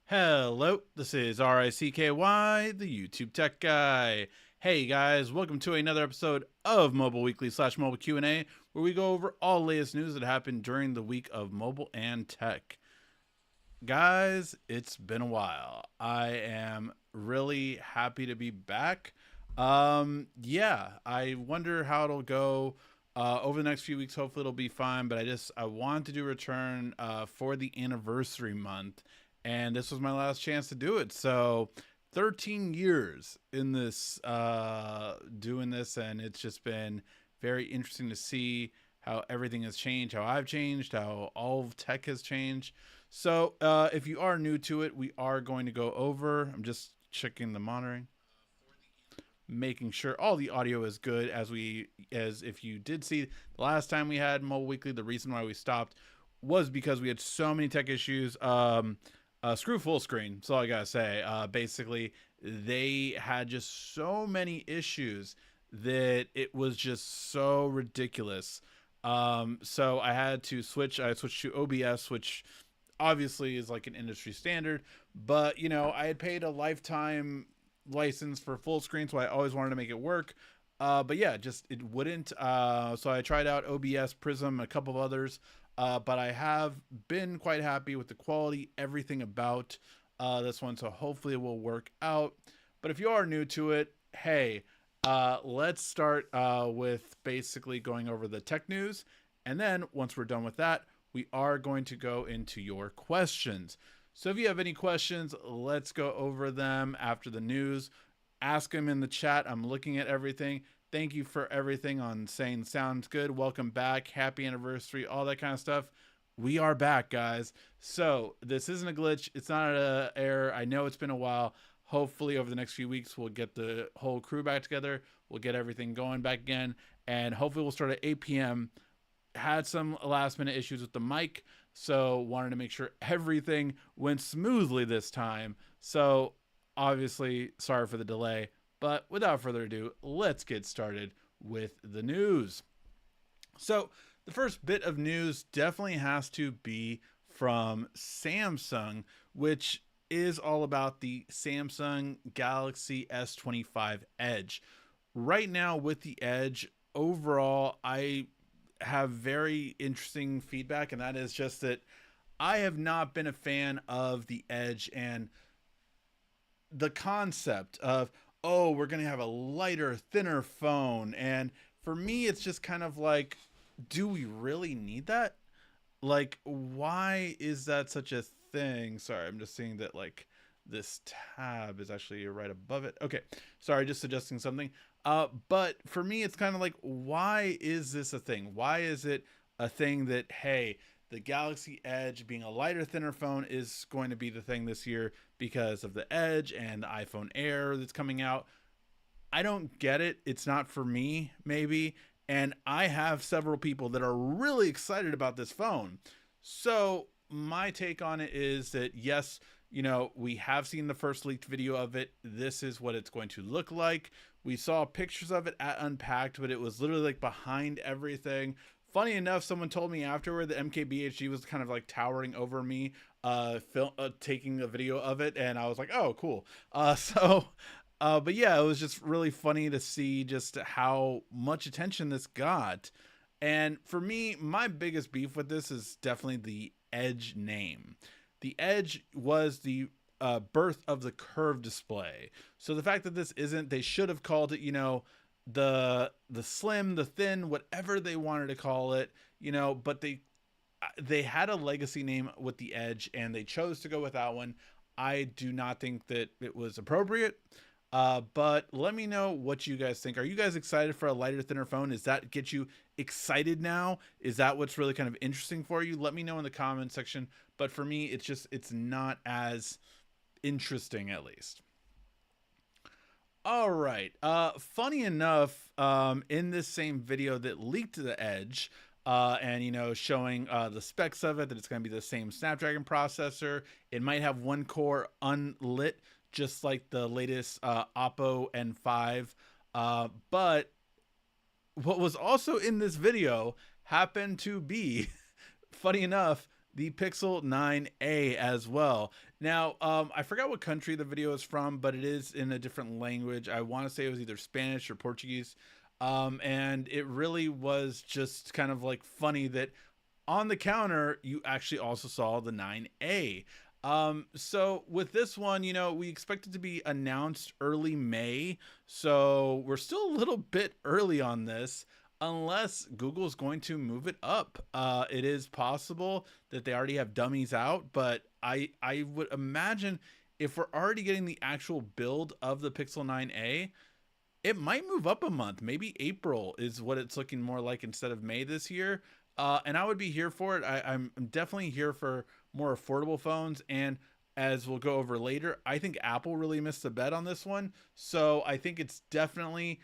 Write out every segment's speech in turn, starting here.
Hello, this is RICKY, the YouTube Tech Guy. Hey guys, welcome to another episode of Mobile Weekly / Mobile Q&A, where we go over all latest news that happened during the week of mobile and tech. Guys, it's been a while. I am really happy to be back. Yeah, I wonder how it'll go over the next few weeks. Hopefully it'll be fine, but I want to do a return for the anniversary month, and this was my last chance to do it. So 13 years in this doing this, and it's just been very interesting to see how everything has changed, how I've changed, how all of tech has changed. So if you are new to it, we are going to go over. I'm just checking the monitoring, making sure all the audio is good. As if you did see the last time we had Mobile Weekly, the reason why we stopped was because we had so many tech issues. Screw full screen. That's all I gotta say. Basically, they had just so many issues that it was just so ridiculous. So I had to switch. I switched to OBS, which obviously is like an industry standard. But I had paid a lifetime license for full screen, so I always wanted to make it work. But yeah, just it wouldn't. So I tried out OBS, Prism, a couple of others. But I have been quite happy with the quality, everything about this one. So hopefully it will work out. But if you are new to it, hey, let's start with basically going over the tech news. And then once we're done with that, we are going to go into your questions. So if you have any questions, let's go over them after the news. Ask them in the chat. I'm looking at everything. Thank you for everything on saying sounds good. Welcome back. Happy anniversary. All that kind of stuff. We are back, guys. So this isn't a glitch. It's not an error. I know it's been a while. Hopefully over the next few weeks, we'll get the whole crew back together. We'll get everything going back again. And hopefully we'll start at 8 p.m. Had some last minute issues with the mic, so wanted to make sure everything went smoothly this time. So obviously sorry for the delay, but without further ado, let's get started with the news. So the first bit of news definitely has to be from Samsung, which is all about the Samsung Galaxy S25 Edge. Right now with the Edge, overall, I have very interesting feedback, and that is just that I have not been a fan of the Edge and the concept of, oh, we're going to have a lighter, thinner phone. And for me, it's just kind of like, do we really need that? Like, why is that such a thing? Sorry, I'm just seeing that like this tab is actually right above it. Okay, sorry, just suggesting something. But for me, it's kind of like, why is this a thing? Why is it a thing that, hey, the Galaxy Edge being a lighter, thinner phone is going to be the thing this year because of the Edge and the iPhone Air that's coming out? I don't get it. It's not for me, maybe. And I have several people that are really excited about this phone. So my take on it is that, yes, we have seen the first leaked video of it. This is what it's going to look like. We saw pictures of it at Unpacked, but it was literally like behind everything. Funny enough, someone told me afterward that MKBHD was kind of like towering over me, taking a video of it, and I was like, oh, cool. But yeah, it was just really funny to see just how much attention this got. And for me, my biggest beef with this is definitely the Edge name. The Edge was the birth of the curved display. So the fact that this isn't, they should have called it, the slim, the thin, whatever they wanted to call it, but they had a legacy name with the Edge and they chose to go with that one. I do not think that it was appropriate. But let me know what you guys think. Are you guys excited for a lighter, thinner phone? Does that get you excited now? Is that what's really kind of interesting for you? Let me know in the comment section. But for me, it's not as interesting, at least. All right. Funny enough, in this same video that leaked the Edge, and showing the specs of it, that it's going to be the same Snapdragon processor. It might have one core unlit, just like the latest Oppo N5. But what was also in this video happened to be, funny enough, the Pixel 9a as well. Now, I forgot what country the video is from, but it is in a different language. I want to say it was either Spanish or Portuguese. And it really was just kind of like funny that on the counter, you actually also saw the 9A. So with this one, we expect it to be announced early May. So we're still a little bit early on this, unless Google's going to move it up. It is possible that they already have dummies out, but I would imagine if we're already getting the actual build of the Pixel 9a, it might move up a month. Maybe April is what it's looking more like instead of May this year. And I would be here for it. I'm definitely here for more affordable phones. And as we'll go over later, I think Apple really missed the bet on this one. So I think it's definitely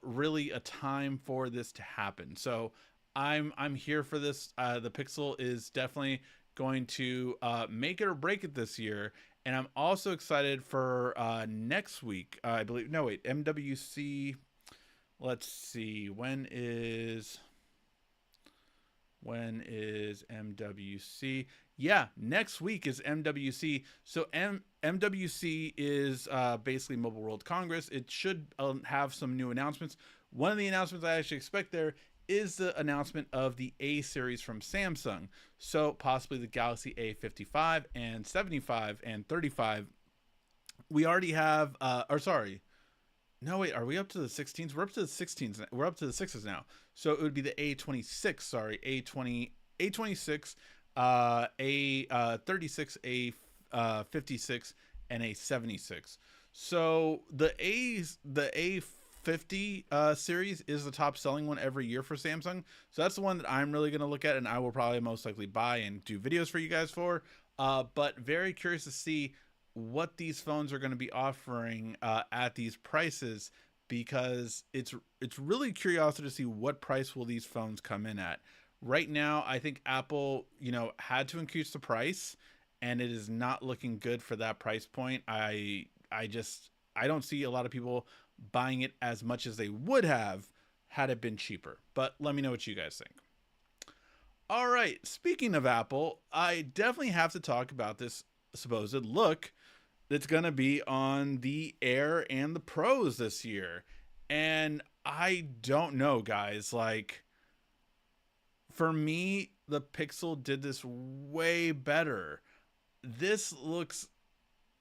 really a time for this to happen. So I'm here for this. The Pixel is definitely going to make it or break it this year. And I'm also excited for next week. I believe. No, wait. MWC. Let's see. When is MWC? Yeah, next week is MWC. So MWC is basically Mobile World Congress. It should have some new announcements. One of the announcements I actually expect there is the announcement of the A series from Samsung. So possibly the Galaxy A55 and 75 and 35. We already have, no, wait, are we up to the 16s? We're up to the 16s. We're up to the 6s now. So it would be the A26, A26, A36, A56, and A76. So the A50 series is the top selling one every year for Samsung. So that's the one that I'm really going to look at, and I will probably most likely buy and do videos for you guys for. But very curious to see what these phones are going to be offering at these prices, because it's really curiosity to see what price will these phones come in at. Right now, I think Apple, had to increase the price, and it is not looking good for that price point. I don't see a lot of people buying it as much as they would have had it been cheaper. But let me know what you guys think. All right, speaking of Apple, I definitely have to talk about this supposed look that's going to be on the Air and the Pros this year. And I don't know, guys. Like, for me, the Pixel did this way better. This looks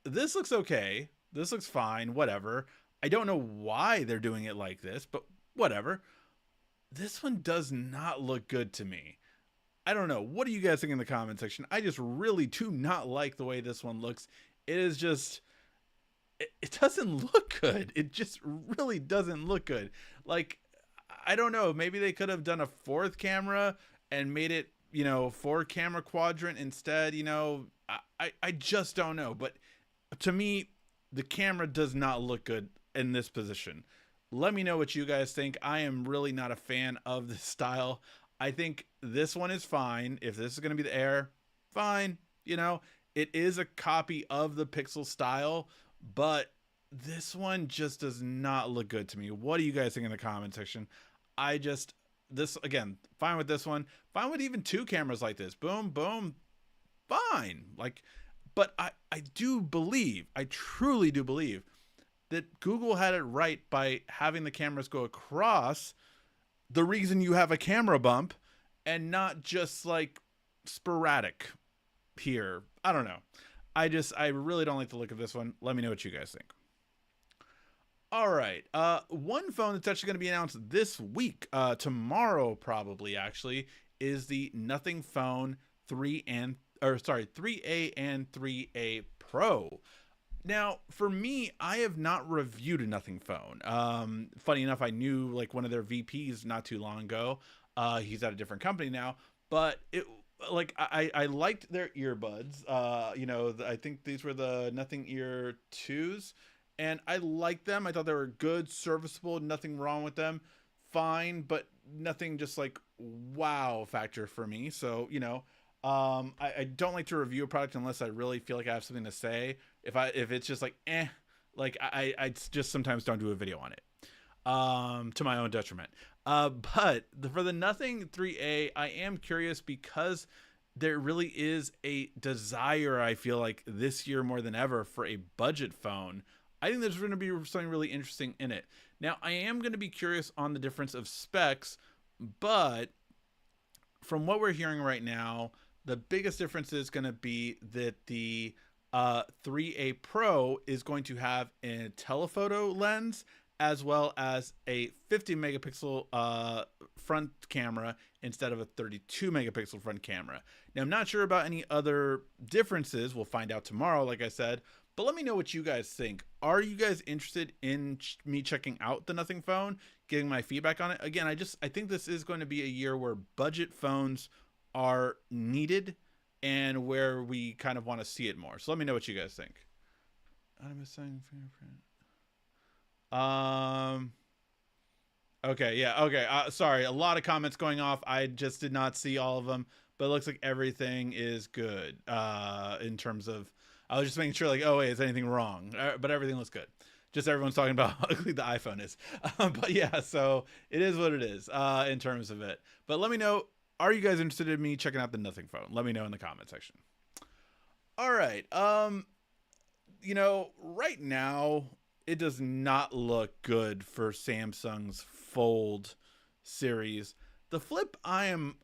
okay. This looks fine, whatever. I don't know why they're doing it like this, but whatever. This one does not look good to me. I don't know. What do you guys think in the comment section? I just really do not like the way this one looks. It is just, it doesn't look good. It just really doesn't look good. Like, I don't know. Maybe they could have done a fourth camera and made it, 4-camera quadrant instead. I just don't know. But to me, the camera does not look good in this position. Let me know what you guys think. I am really not a fan of this style. I think this one is fine. If this is going to be the Air, fine. It is a copy of the Pixel style, but this one just does not look good to me. What do you guys think in the comment section? Again, fine with this one. Fine with even 2 cameras like this. Boom, boom, fine. But I truly do believe that Google had it right by having the cameras go across, the reason you have a camera bump, and not just like sporadic here. I don't know. I really don't like the look of this one. Let me know what you guys think. All right. One phone that's actually going to be announced this week, tomorrow probably actually, is the Nothing Phone 3A and 3A Pro. Now, for me, I have not reviewed a Nothing Phone. Funny enough, I knew like one of their VPs not too long ago. He's at a different company now, but I liked their earbuds. I think these were the Nothing Ear 2s, and I liked them. I thought they were good, serviceable, nothing wrong with them. Fine, but nothing just like wow factor for me. So, I don't like to review a product unless I really feel like I have something to say. If it's just like I just sometimes don't do a video on it, to my own detriment. But for the Nothing 3A, I am curious because there really is a desire, I feel like, this year more than ever for a budget phone. I think there's going to be something really interesting in it. Now, I am going to be curious on the difference of specs, but from what we're hearing right now, the biggest difference is going to be that the 3A Pro is going to have a telephoto lens as well as a 50 megapixel front camera instead of a 32 megapixel front camera. Now, I'm not sure about any other differences. We'll find out tomorrow, like I said. But let me know what you guys think. Are you guys interested in me checking out the Nothing phone, getting my feedback on it? Again, I think this is going to be a year where budget phones are needed and where we kind of want to see it more. So let me know what you guys think. I'm missing fingerprint. Okay, yeah, okay. Sorry, a lot of comments going off. I just did not see all of them, but it looks like everything is good. In terms of, I was just making sure, like, oh wait, is anything wrong? But everything looks good. Just everyone's talking about how ugly the iPhone is. But yeah, so it is what it is in terms of it. But let me know, are you guys interested in me checking out the Nothing phone? Let me know in the comment section. All right. You know, right now it does not look good for Samsung's Fold series. The Flip, I'm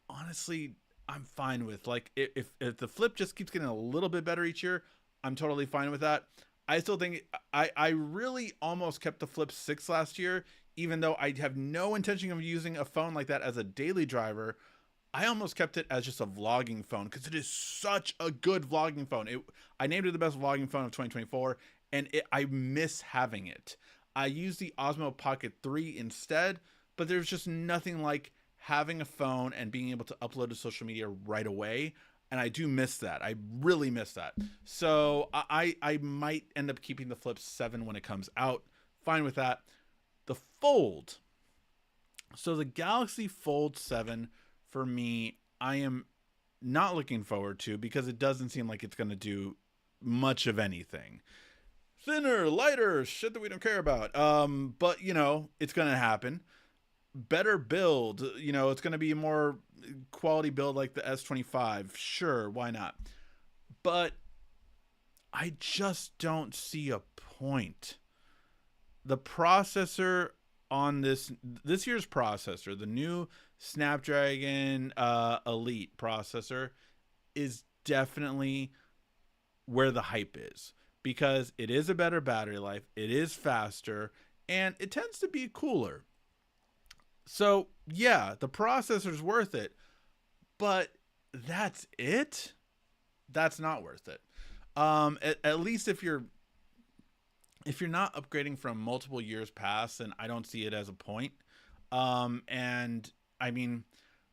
fine with. Like, if the Flip just keeps getting a little bit better each year, I'm totally fine with that. I still think I really almost kept the Flip 6 last year, even though I have no intention of using a phone like that as a daily driver. I almost kept it as just a vlogging phone because it is such a good vlogging phone. I named it the best vlogging phone of 2024, and I miss having it. I use the Osmo Pocket 3 instead, but there's just nothing like having a phone and being able to upload to social media right away. And I do miss that. I really miss that. So I might end up keeping the Flip 7 when it comes out. Fine with that. The Fold. So the Galaxy Fold 7, for me, I am not looking forward to because it doesn't seem like it's going to do much of anything. Thinner, lighter, shit that we don't care about. But, you know, it's going to happen. Better build, you know, it's going to be more quality build like the S25. Sure, why not? But I just don't see a point. The processor on this year's processor, the new Snapdragon Elite processor, is definitely where the hype is because it is a better battery life, it is faster, and it tends to be cooler. So yeah, the processor's worth it, but that's it. That's not worth it. At least if you're not upgrading from multiple years past, then I don't see it as a point. And I mean,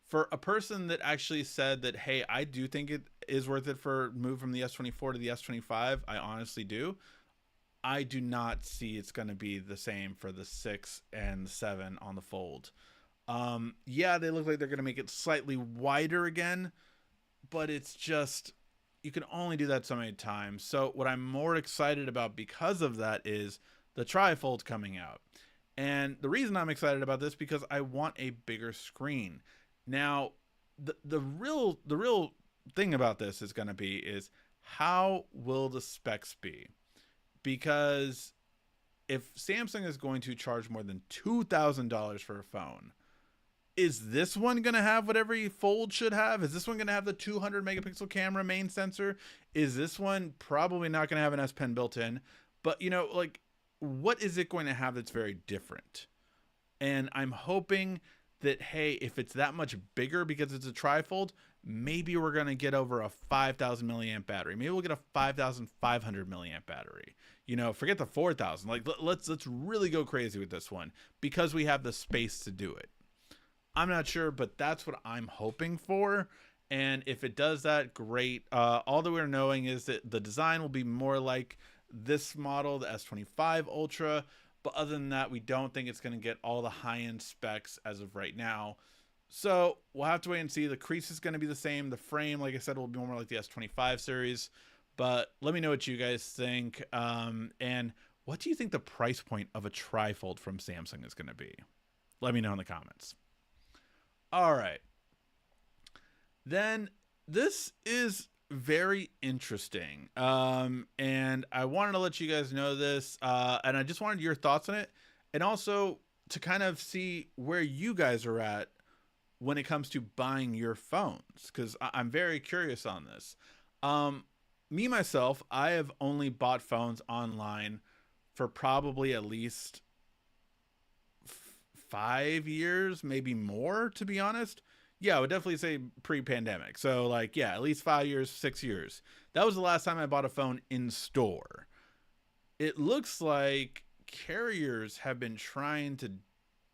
for a person that actually said that, hey, I do think it is worth it for move from the S24 to the S25, I honestly do. I do not see it's going to be the same for the 6 and 7 on the Fold. Yeah, they look like they're going to make it slightly wider again, but it's just, you can only do that so many times. So what I'm more excited about because of that is the Trifold coming out. And the reason I'm excited about this because I want a bigger screen. Now, the real thing about this is going to be is how will the specs be? Because if Samsung is going to charge more than $2,000 for a phone, is this one going to have what every Fold should have? Is this one going to have the 200 megapixel camera main sensor? Is this one probably not going to have an S Pen built in? But, you know, like, what is it going to have that's very different? And I'm hoping that, hey, if it's that much bigger because it's a trifold, maybe we're going to get over a 5,000 milliamp battery. Maybe we'll get a 5,500 milliamp battery. You know, forget the 4,000. Like, let's really go crazy with this one because we have the space to do it. I'm not sure, but that's what I'm hoping for. And if it does that, great. All that we're knowing is that the design will be more like this model, the S25 Ultra. But other than that, we don't think it's going to get all the high-end specs as of right now. So we'll have to wait and see. The crease is going to be the same. The frame, like I said, will be more like the S25 series. But let me know what you guys think. And what do you think the price point of a trifold from Samsung is going to be? Let me know in the comments. All right. Then This is very interesting. And I wanted to let you guys know this, and I just wanted your thoughts on it, and also to kind of see where you guys are at when it comes to buying your phones, because I'm very curious on this. Um, Me myself, I have only bought phones online for probably at least 5 years, maybe more, to be honest. Yeah, I would definitely say pre-pandemic. So like, yeah, at least 5 years, 6 years. That was the last time I bought a phone in store. It looks like carriers have been trying to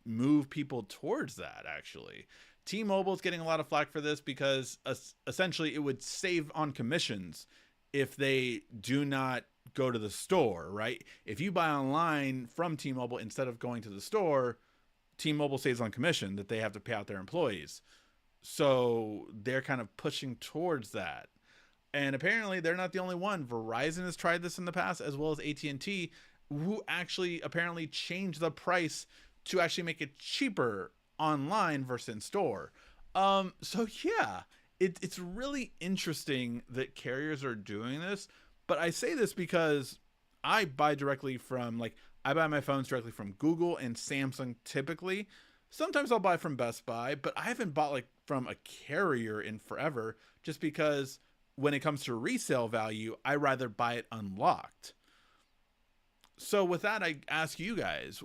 move people towards that, actually. T-Mobile is getting a lot of flack for this because essentially it would save on commissions if they do not go to the store, right? If you buy online from T-Mobile instead of going to the store, T-Mobile saves on commission that they have to pay out their employees. So they're kind of pushing towards that. And apparently they're not the only one. Verizon has tried this in the past, as well as AT&T, who actually apparently changed the price to actually make it cheaper online versus in store. So yeah, it's really interesting that carriers are doing this. But I say this because I buy directly from, like, I buy my phones directly from Google and Samsung typically. Sometimes I'll buy from Best Buy, but I haven't bought like from a carrier in forever, just because when it comes to resale value, I rather buy it unlocked. So with that, I ask you guys,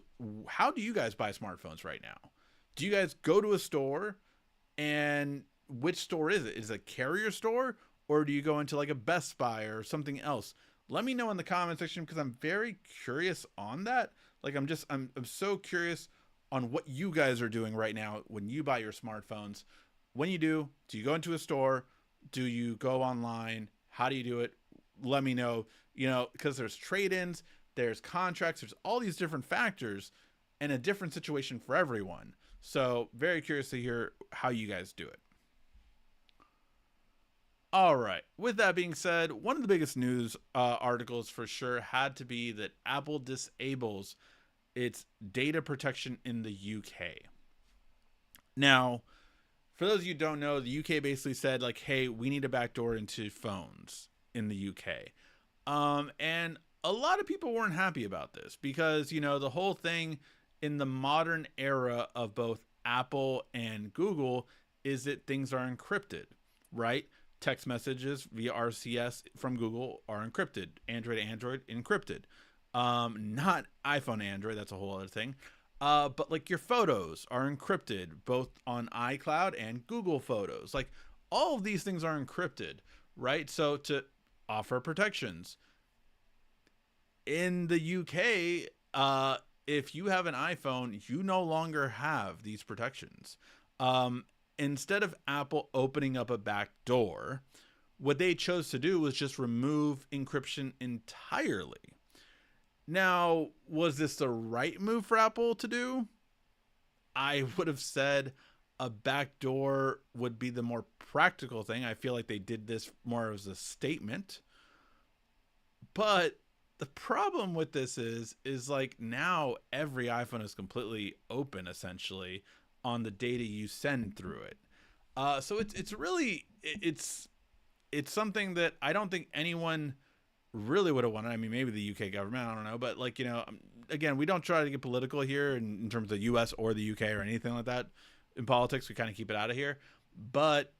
how do you guys buy smartphones right now? Do you guys go to a store, and which store is it? Is it a carrier store, or do you go into like a Best Buy or something else? Let me know in the comment section, because I'm very curious on that. Like, I'm so curious on what you guys are doing right now when you buy your smartphones. When you do you go into a store? Do you go online? How do you do it? Let me know, because there's trade-ins, there's contracts, there's all these different factors, and a different situation for everyone. So very curious to hear how you guys do it. All right. With that being said, one of the biggest news articles for sure had to be that Apple disables its data protection in the UK. Now, for those of you who don't know, the UK basically said, like, hey, we need a backdoor into phones in the UK. And a lot of people weren't happy about this because, the whole thing in the modern era of both Apple and Google is that things are encrypted, right? Text messages via RCS from Google are encrypted. Android encrypted. Not iPhone Android, that's a whole other thing. But like your photos are encrypted both on iCloud and Google Photos. Like, all of these things are encrypted, right? So to offer protections in the UK, if you have an iPhone, you no longer have these protections. Instead of Apple opening up a back door, what they chose to do was just remove encryption entirely. Now, was this the right move for Apple to do? I would have said a backdoor would be the more practical thing. I feel like they did this more as a statement. But the problem with this is like, now every iPhone is completely open essentially on the data you send through it. So it's really it's something that I don't think anyone really would have wanted. I mean, maybe the UK government, I don't know, but like, again, we don't try to get political here in terms of US or the UK or anything like that. In politics, we kind of keep it out of here. But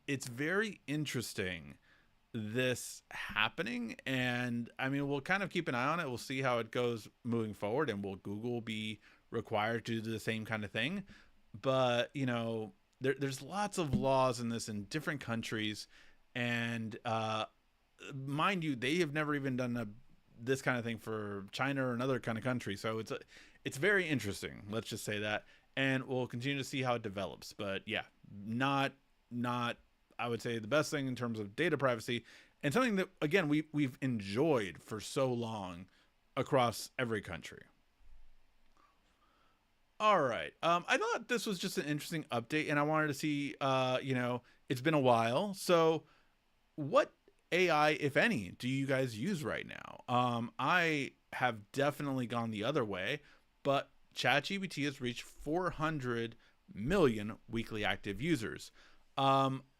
it's very interesting, this happening, and I mean, we'll kind of keep an eye on it. We'll see how it goes moving forward, and will Google be required to do the same kind of thing? But there's lots of laws in this in different countries, and mind you, they have never even done this kind of thing for China or another kind of country. So it's very interesting. Let's just say that, and we'll continue to see how it develops. But yeah, not I would say the best thing in terms of data privacy, and something that, again, we've enjoyed for so long across every country. All right. I thought this was just an interesting update, and I wanted to see, it's been a while. So what AI, if any, do you guys use right now? I have definitely gone the other way, but ChatGPT has reached 400 million weekly active users.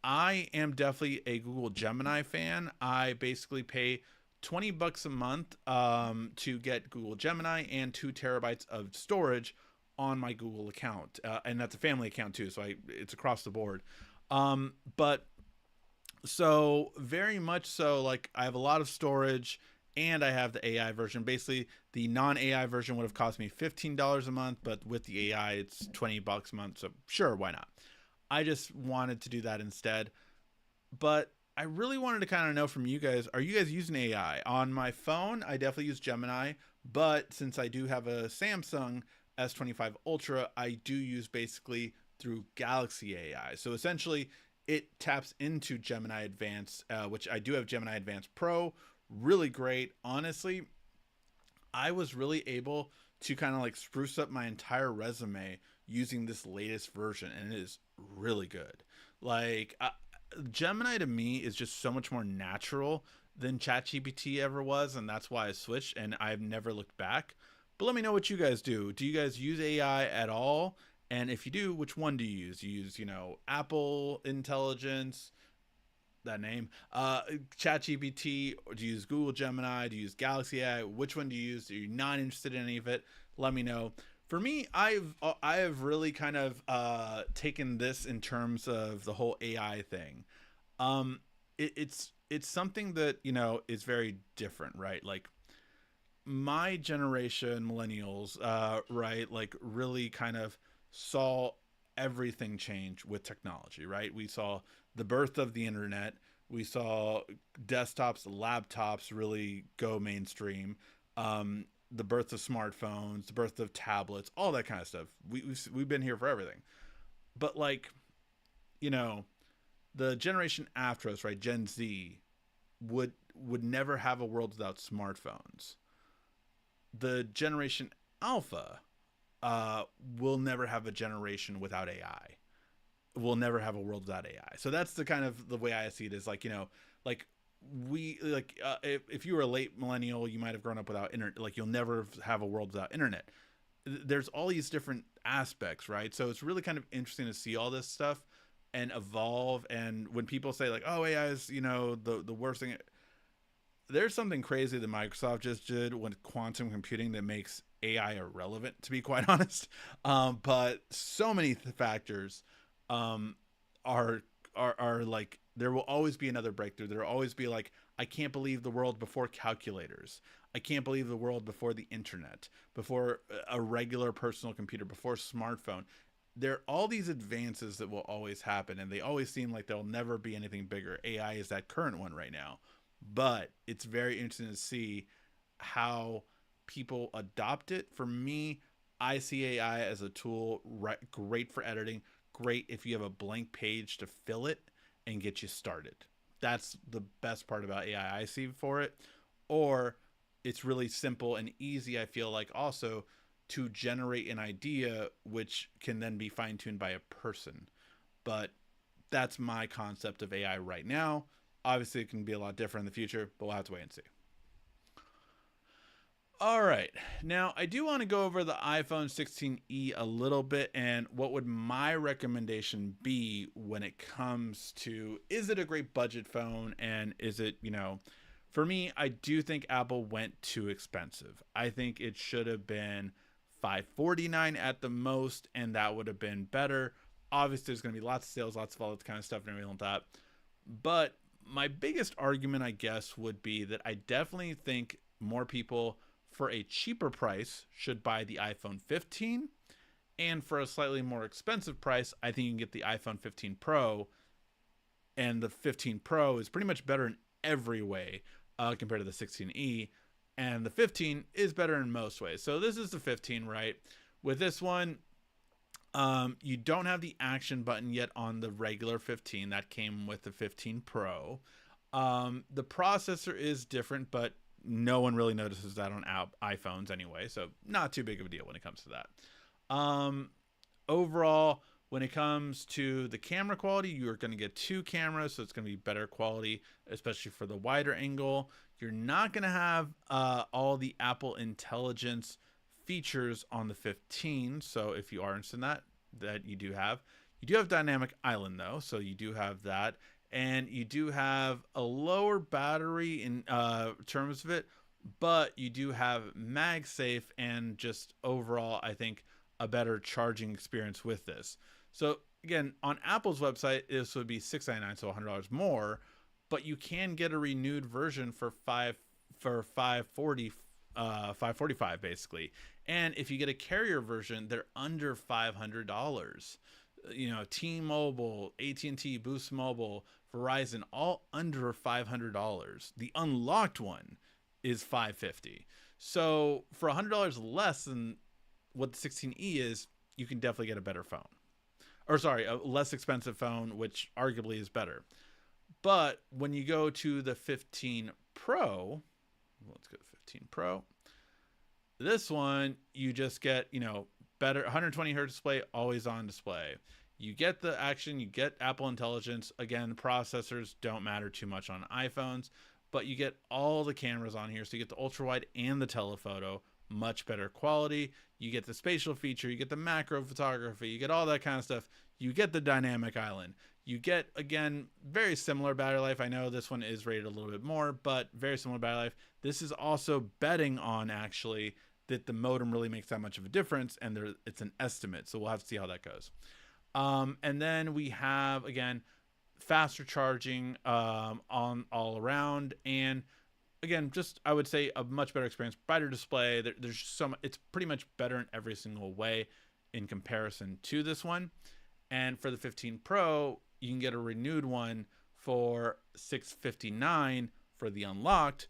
I am definitely a Google Gemini fan. I basically pay $20 a month to get Google Gemini and 2 terabytes of storage on my Google account, and that's a family account too, so it's across the board. But so very much so, like I have a lot of storage, and I have the AI version. Basically, the non-AI version would have cost me $15 a month, but with the AI, it's $20 a month. So sure, why not? I just wanted to do that instead. But I really wanted to kind of know from you guys, are you guys using AI? On my phone, I definitely use Gemini, but since I do have a Samsung S25 Ultra, I do use basically through Galaxy AI. So essentially, it taps into Gemini Advanced, which I do have Gemini Advanced Pro. Really great. Honestly, I was really able to kind of like spruce up my entire resume using this latest version, and it is really good. Like, Gemini to me is just so much more natural than ChatGPT ever was, and that's why I switched, and I've never looked back. But let me know what you guys do. Do you guys use AI at all? And if you do, which one do you use? You use, Apple Intelligence, that name, ChatGPT, or do you use Google Gemini? Do you use Galaxy AI? Which one do you use? Are you not interested in any of it? Let me know. For me, I have really kind of taken this in terms of the whole AI thing. It's something that is very different, right? Like my generation, millennials, right, like really kind of saw everything change with technology, right? We saw the birth of the internet. We saw desktops, laptops really go mainstream. The birth of smartphones, the birth of tablets, all that kind of stuff. We've been here for everything. But like, you know, the generation after us, right, Gen Z, would never have a world without smartphones. The generation Alpha uh, will never have a generation without AI. We'll never have a world without AI. So that's the kind of the way I see it is like, like if you were a late millennial, you might have grown up without internet. Like you'll never have a world without internet. There's all these different aspects, right? So it's really kind of interesting to see all this stuff and evolve. And when people say like, oh, AI is, the worst thing, there's something crazy that Microsoft just did with quantum computing that makes AI irrelevant, to be quite honest. But so many factors um, are, are like there will always be another breakthrough. There will always be like, I can't believe the world before calculators. I can't believe the world before the internet, before a regular personal computer, before smartphone. There are all these advances that will always happen, and they always seem like there'll never be anything bigger. AI is that current one right now, but it's very interesting to see how people adopt it. For me, I see AI as a tool, right, great for editing, great if you have a blank page to fill it and get you started. That's the best part about AI I see for it. Or it's really simple and easy, I feel like, also to generate an idea which can then be fine tuned by a person. But that's my concept of AI right now. Obviously, it can be a lot different in the future, but we'll have to wait and see. All right. Now, I do want to go over the iPhone 16e a little bit and what would my recommendation be when it comes to, is it a great budget phone, and is it, for me, I do think Apple went too expensive. I think it should have been 549 at the most, and that would have been better. Obviously, there's going to be lots of sales, lots of all that kind of stuff and everything like that. But my biggest argument, I guess, would be that I definitely think more people for a cheaper price should buy the iPhone 15. And for a slightly more expensive price, I think you can get the iPhone 15 Pro. And the 15 Pro is pretty much better in every way compared to the 16e. And the 15 is better in most ways. So this is the 15, right? With this one, you don't have the action button yet on the regular 15 that came with the 15 Pro. The processor is different, but no one really notices that on iPhones anyway, so not too big of a deal when it comes to that. Overall, when it comes to the camera quality, you're going to get 2 cameras, so it's going to be better quality, especially for the wider angle. You're not going to have all the Apple Intelligence features on the 15, so if you are interested in that you do have. You do have dynamic island though, so you do have that, and you do have a lower battery in terms of it, but you do have MagSafe and just overall, I think, a better charging experience with this. So again, on Apple's website, this would be $699, so $100 more, but you can get a renewed version for 540, 545 basically. And if you get a carrier version, they're under $500. You know, T-Mobile, AT&T, Boost Mobile, Verizon, all under $500. The unlocked one is $550. So for $100 less than what the 16E is, you can definitely get a better phone. Or sorry, a less expensive phone, which arguably is better. But when you go to the 15 Pro, let's go to 15 Pro. This one, you just get, you know, better 120 hertz display, always on display. You get the action, you get Apple Intelligence. Again, processors don't matter too much on iPhones, but you get all the cameras on here. So you get the ultra wide and the telephoto, much better quality. You get the spatial feature, you get the macro photography, you get all that kind of stuff. You get the dynamic island. You get, again, very similar battery life. I know this one is rated a little bit more, but very similar battery life. This is also betting on actually that the modem really makes that much of a difference, and it's an estimate. So we'll have to see how that goes. And then we have, again, faster charging on all around, and again, just I would say a much better experience, brighter display. There's some, it's pretty much better in every single way in comparison to this one. And for the 15 Pro, you can get a renewed one for $659 for the unlocked,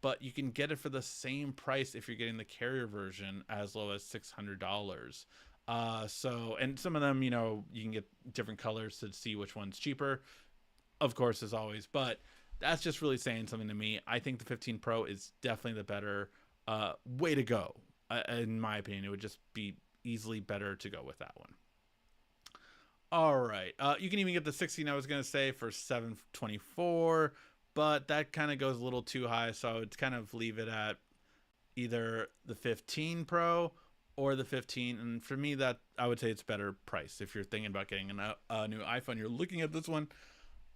but you can get it for the same price if you're getting the carrier version, as low as $600. So, and some of them, you know, you can get different colors to see which one's cheaper, of course, as always, but that's just really saying something to me. I think the 15 Pro is definitely the better way to go. In my opinion, it would just be easily better to go with that one. All right. You can even get the 16, I was going to say, for $724, but that kind of goes a little too high, so I would kind of leave it at either the 15 Pro or the 15. And for me, that I would say it's better price. If you're thinking about getting a new iPhone, you're looking at this one,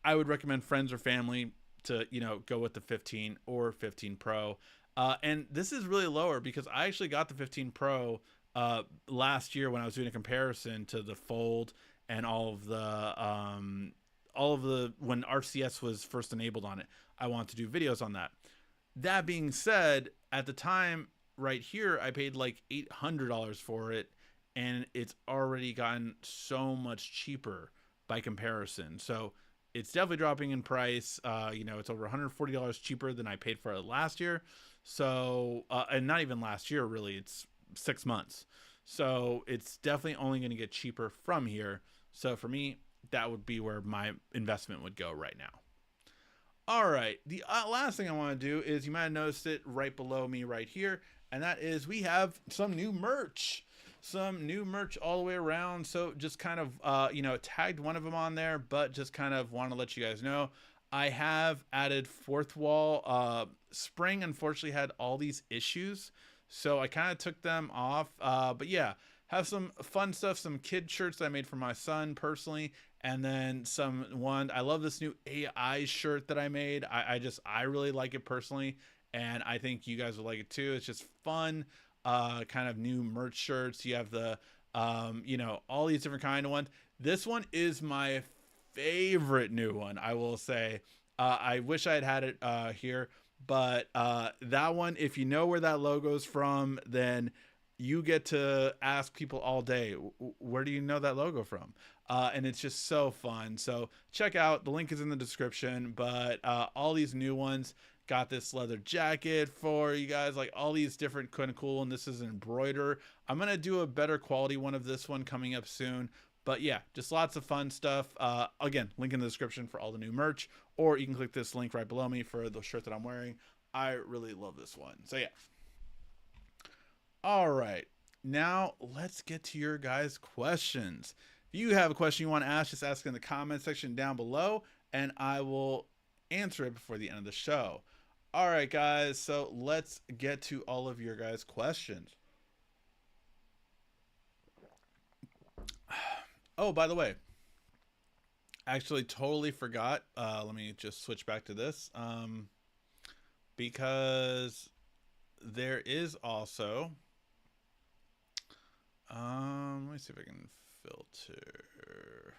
I would recommend friends or family to, you know, go with the 15 or 15 Pro. And this is really lower because I actually got the 15 Pro last year when I was doing a comparison to the Fold and all of the when RCS was first enabled on it. I wanted to do videos on that. That being said, at the time right here, I paid like $800 for it, and it's already gotten so much cheaper by comparison. So it's definitely dropping in price. You know, it's over $140 cheaper than I paid for it last year. So, and not even last year, really, it's 6 months. So it's definitely only going to get cheaper from here. So for me, that would be where my investment would go right now. All right. The last thing I want to do is, you might have noticed it right below me right here, and that is we have some new merch. Some new merch all the way around. So just kind of, you know, tagged one of them on there, but just kind of want to let you guys know I have added fourth wall. Spring unfortunately had all these issues, so I kind of took them off. But yeah, have some fun stuff, some kid shirts that I made for my son personally, and then I love this new AI shirt that I made. I really like it personally, and I think you guys will like it too. It's just fun. Kind of new merch shirts. You have the you know, all these different kind of ones. This one is my favorite new one, I will say. I wish I had it here, but that one, if you know where that logo's from, then you get to ask people all day, where do you know that logo from? And it's just so fun. So check out, the link is in the description, but all these new ones. Got this leather jacket for you guys, like all these different kind of cool, and this is an embroider. I'm gonna do a better quality one of this one coming up soon, but yeah, just lots of fun stuff. Again, link in the description for all the new merch, or you can click this link right below me for the shirt that I'm wearing. I really love this one. So yeah. All right, now let's get to your guys' questions. If you have a question you want to ask, just ask in the comment section down below, and I will answer it before the end of the show. All right, guys, so let's get to all of your guys' questions. Oh, by the way, Actually, totally forgot. Let me just switch back to this. Because there is also. Let me see if I can filter.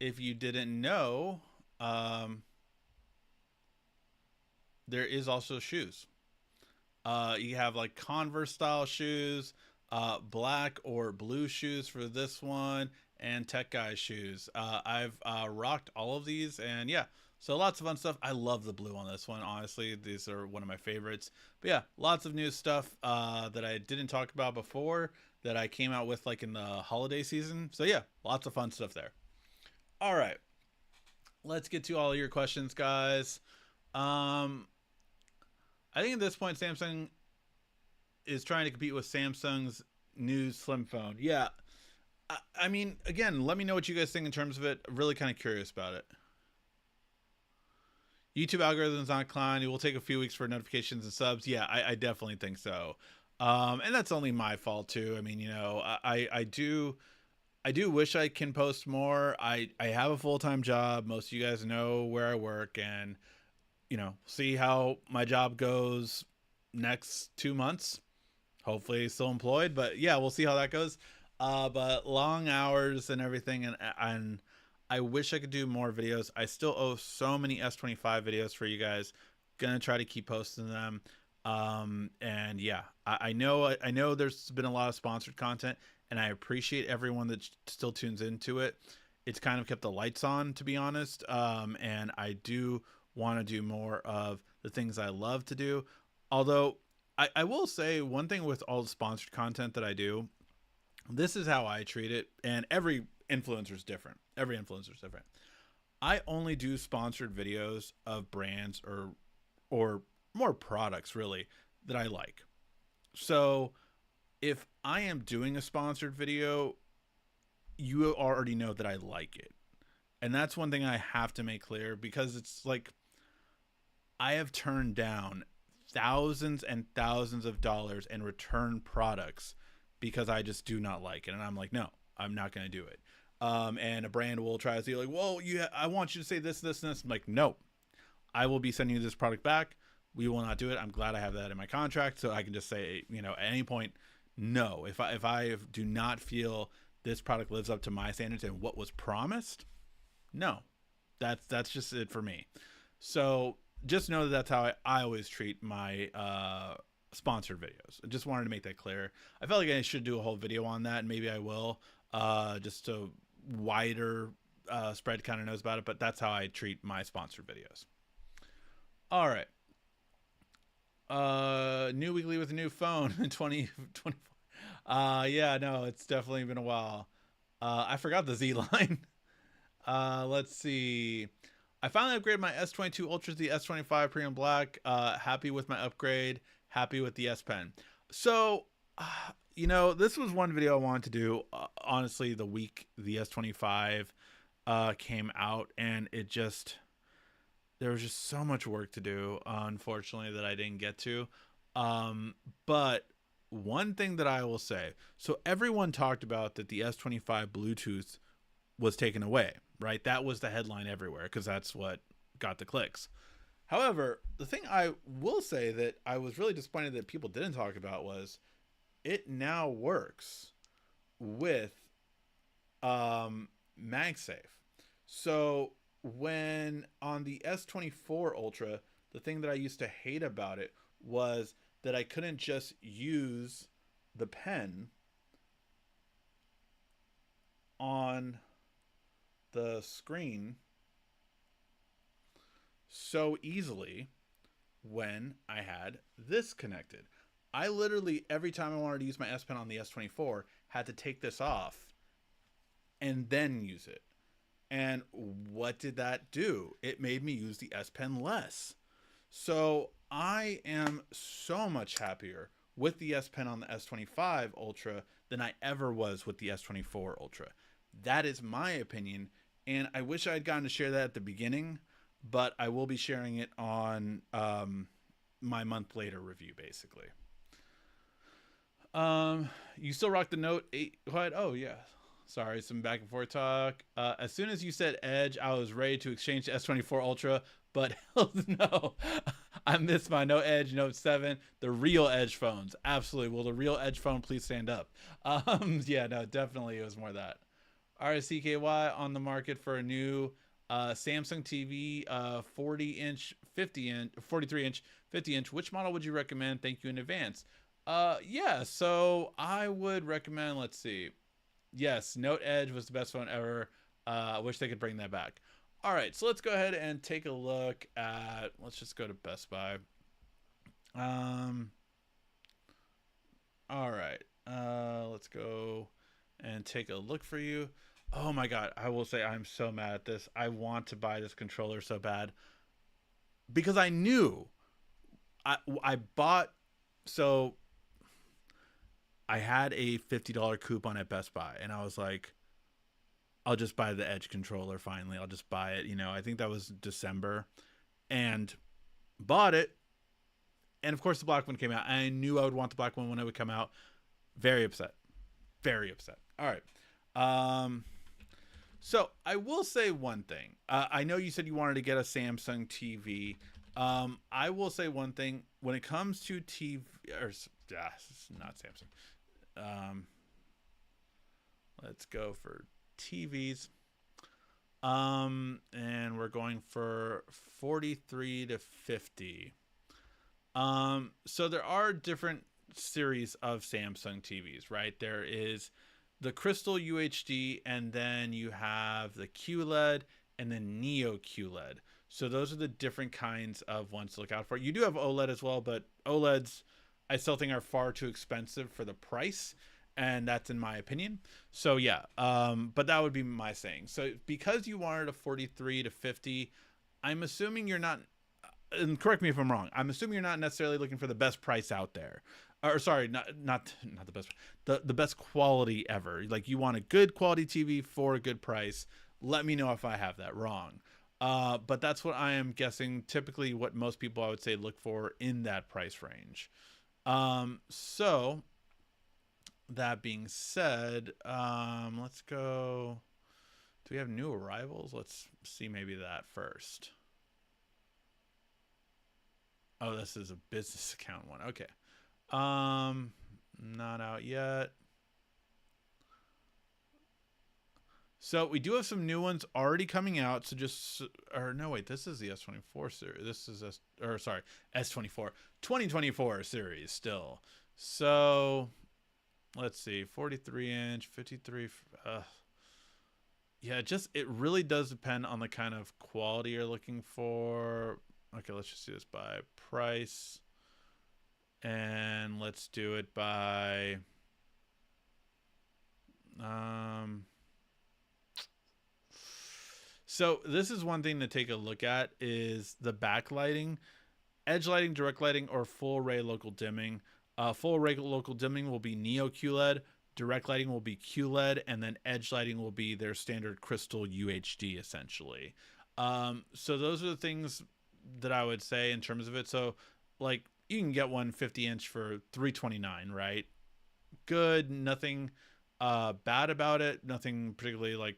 If you didn't know, um, there is also shoes. You have like Converse style shoes, black or blue shoes for this one, and Tech Guy shoes. I've rocked all of these, and yeah, so lots of fun stuff. I love the blue on this one. Honestly, these are one of my favorites. But yeah, lots of new stuff that I didn't talk about before that I came out with like in the holiday season. So yeah, lots of fun stuff there. All right, let's get to all your questions, guys. Um, I think at this point, Samsung is trying to compete with Samsung's new slim phone. Yeah, I mean, again, let me know what you guys think in terms of it. Really kind of curious about it. YouTube algorithms on decline. It will take a few weeks for notifications and subs. Yeah, I definitely think so. And that's only my fault too. I mean, I do wish I can post more. I have a full time job. Most of you guys know where I work, and see how my job goes next 2 months. Hopefully still employed, but yeah, we'll see how that goes. But long hours and everything, and I wish I could do more videos. I still owe so many S25 videos for you guys. Gonna try to keep posting them. And yeah, I know there's been a lot of sponsored content, and I appreciate everyone that still tunes into it. It's kind of kept the lights on, to be honest. And I do want to do more of the things I love to do. Although I will say one thing with all the sponsored content that I do, this is how I treat it, and every influencer is different. Every influencer is different. I only do sponsored videos of brands or more products really that I like. So if I am doing a sponsored video, you already know that I like it. And that's one thing I have to make clear, because it's like I have turned down thousands and thousands of dollars in return products because I just do not like it. And I'm like, no, I'm not going to do it. And a brand will try to say like, well, I want you to say this, this, and this. I'm like, no, I will be sending you this product back. We will not do it. I'm glad I have that in my contract, so I can just say, at any point, no. If I do not feel this product lives up to my standards and what was promised, no. That's just it for me. So just know that that's how I always treat my sponsored videos. I just wanted to make that clear. I felt like I should do a whole video on that, and maybe I will, just so wider spread kind of knows about it. But that's how I treat my sponsored videos. All right. New weekly with a new phone in 2024. Yeah, no, it's definitely been a while. I forgot the Z line. Let's see. I finally upgraded my S22 Ultra to the S25 Premium Black. Happy with my upgrade. Happy with the S Pen. So, this was one video I wanted to do. Honestly, the week the S25 came out, and there was just so much work to do, unfortunately, that I didn't get to. But one thing that I will say, so everyone talked about that the S25 Bluetooth was taken away, right? That was the headline everywhere because that's what got the clicks. However, the thing I will say that I was really disappointed that people didn't talk about was it now works with MagSafe. So when on the S24 Ultra, the thing that I used to hate about it was that I couldn't just use the pen on the screen so easily when I had this connected. I literally, every time I wanted to use my S Pen on the S24, had to take this off and then use it. And what did that do? It made me use the S Pen less. So I am so much happier with the S Pen on the S25 Ultra than I ever was with the S24 Ultra. That is my opinion, and I wish I had gotten to share that at the beginning, but I will be sharing it on my month later review, basically. Um, you still rock the Note 8? What? Oh yeah. Sorry, some back and forth talk. As soon as you said Edge, I was ready to exchange the S24 Ultra, but hell no. I missed my Note Edge, Note 7, the real Edge phones. Absolutely. Will the real Edge phone please stand up? Yeah, no, definitely it was more that. RSCKY on the market for a new Samsung TV, 40 inch, 50 inch, 43 inch, 50 inch. Which model would you recommend? Thank you in advance. Yeah, so I would recommend, let's see. Yes, Note Edge was the best phone ever. I wish they could bring that back. All right, so let's go ahead and take a look at, let's just go to Best Buy. Um, all right, let's go and take a look for you. Oh my god, I will say I'm so mad at this. I want to buy this controller so bad because I knew I bought, so I had a $50 coupon at Best Buy and I was like, I'll just buy the Edge controller finally. I'll just buy it, I think that was December, and bought it. And of course the black one came out. I knew I would want the black one when it would come out. Very upset. Very upset. All right. So I will say one thing. I know you said you wanted to get a Samsung TV. I will say one thing when it comes to TV, or not Samsung. Um, let's go for TVs. And we're going for 43 to 50. So there are different series of Samsung TVs, right? There is the Crystal UHD, and then you have the QLED and then Neo QLED. So those are the different kinds of ones to look out for. You do have OLED as well, but OLEDs I still think are far too expensive for the price, and that's in my opinion. So yeah, but that would be my saying. So because you wanted a 43 to 50, I'm assuming you're not, and correct me if I'm wrong, I'm assuming you're not necessarily looking for the best price out there. Or sorry, not the best, the best quality ever. Like you want a good quality TV for a good price. Let me know if I have that wrong. But that's what I am guessing. Typically, what most people I would say look for in that price range. So that being said, let's go. Do we have new arrivals? Let's see maybe that first. Oh, this is a business account one. Okay. Not out yet. So we do have some new ones already coming out. So just, or no, wait, this is the S24 series. This is S24 2024 series still. So let's see, 43 inch, 53. Yeah, it really does depend on the kind of quality you're looking for. Okay, let's just do this by price. And let's do it by so this is one thing to take a look at is the backlighting, edge lighting, direct lighting, or full array local dimming. Full array local dimming will be Neo QLED, direct lighting will be QLED, and then edge lighting will be their standard Crystal UHD essentially. So those are the things that I would say in terms of it. So like you can get one 50 inch for $329, right? Good, nothing bad about it, nothing particularly like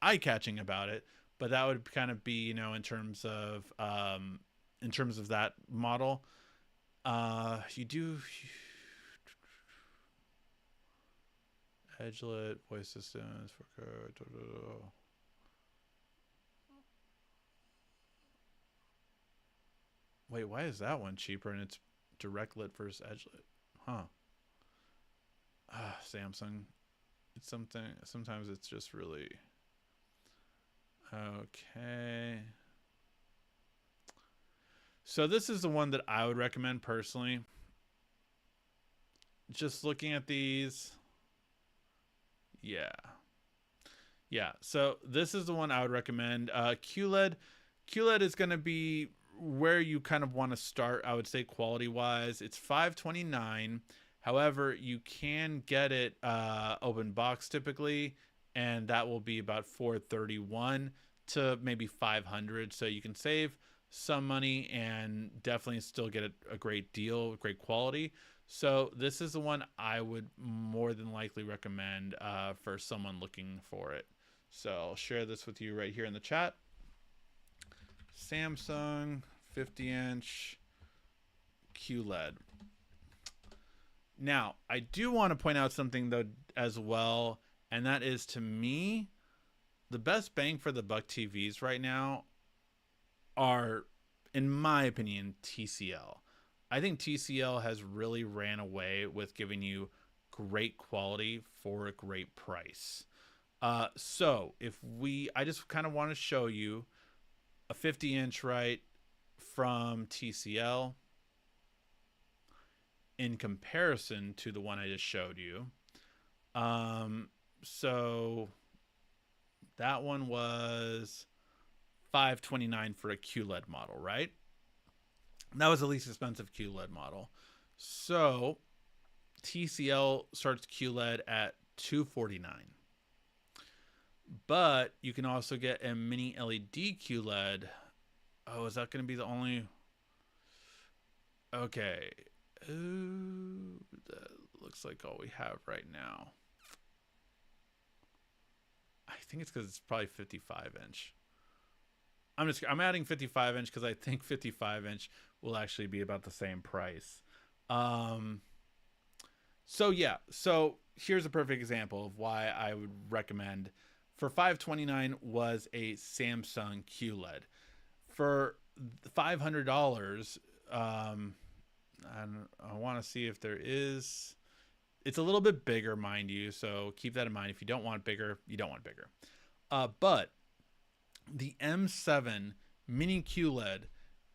eye catching about it, but that would kind of be, in terms of that model. You do edgelit voice systems for wait, why is that one cheaper and it's direct lit versus edgelit? Huh. Samsung. It's something, sometimes it's just really okay. So this is the one that I would recommend personally. Just looking at these. Yeah. Yeah. So this is the one I would recommend. QLED. QLED is going to be where you kind of want to start, I would say, quality wise. It's $529. However, you can get it open box typically, and that will be about $431 to maybe $500. So you can save some money and definitely still get a great deal, great quality. So this is the one I would more than likely recommend for someone looking for it. So I'll share this with you right here in the chat. Samsung 50-inch QLED. Now, I do want to point out something though as well, and that is, to me, the best bang for the buck TVs right now are, in my opinion, TCL. I think TCL has really ran away with giving you great quality for a great price. So I just kind of want to show you a 50-inch, right, from TCL in comparison to the one I just showed you. So that one was $529 for a QLED model, right? That was the least expensive QLED model. So TCL starts QLED at $249. But you can also get a mini LED QLED. Oh, is that going to be the only? Okay. Ooh, that looks like all we have right now. I think it's because it's probably 55-inch. I'm adding 55-inch because I think 55-inch will actually be about the same price. So yeah, so here's a perfect example of why I would recommend. For $529 was a Samsung QLED. For $500, I want to see if there is. It's a little bit bigger, mind you, so keep that in mind. If you don't want bigger, you don't want bigger. But the M7 Mini QLED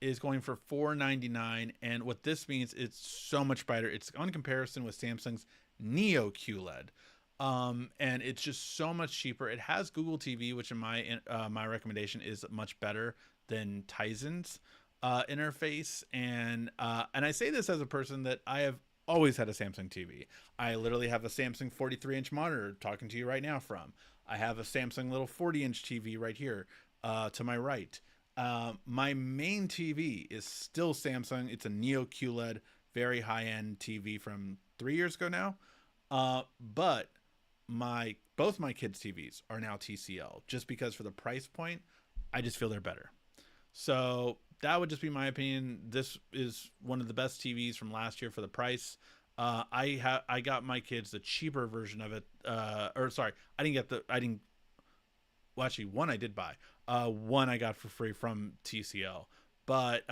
is going for $499, and what this means, it's so much brighter. It's on comparison with Samsung's Neo QLED, and it's just so much cheaper. It has Google TV, which in my recommendation is much better than Tizen's interface, and I say this as a person that I have always had a Samsung TV. I literally have a Samsung 43-inch monitor talking to you right now from. I have a Samsung little 40-inch TV right here to my right. My main TV is still Samsung. It's a Neo QLED, very high-end TV from 3 years ago now. But both my kids' TVs are now TCL, just because for the price point, I just feel they're better. So that would just be my opinion. This is one of the best TVs from last year for the price. I got my kids the cheaper version of it. Or sorry, I didn't. Well, actually, one I did buy. One I got for free from TCL, but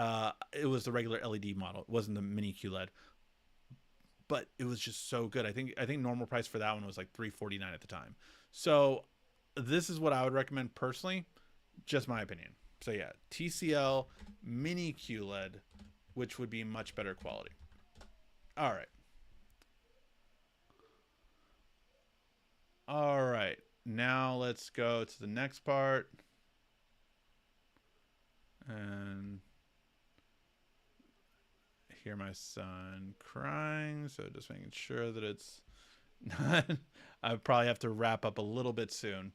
it was the regular LED model. It wasn't the mini QLED, but it was just so good. I think normal price for that one was like $349 at the time. So this is what I would recommend personally. Just my opinion. So yeah, TCL mini QLED, which would be much better quality. All right. All right. Now let's go to the next part. And hear my son crying, so just making sure that it's not. I probably have to wrap up a little bit soon.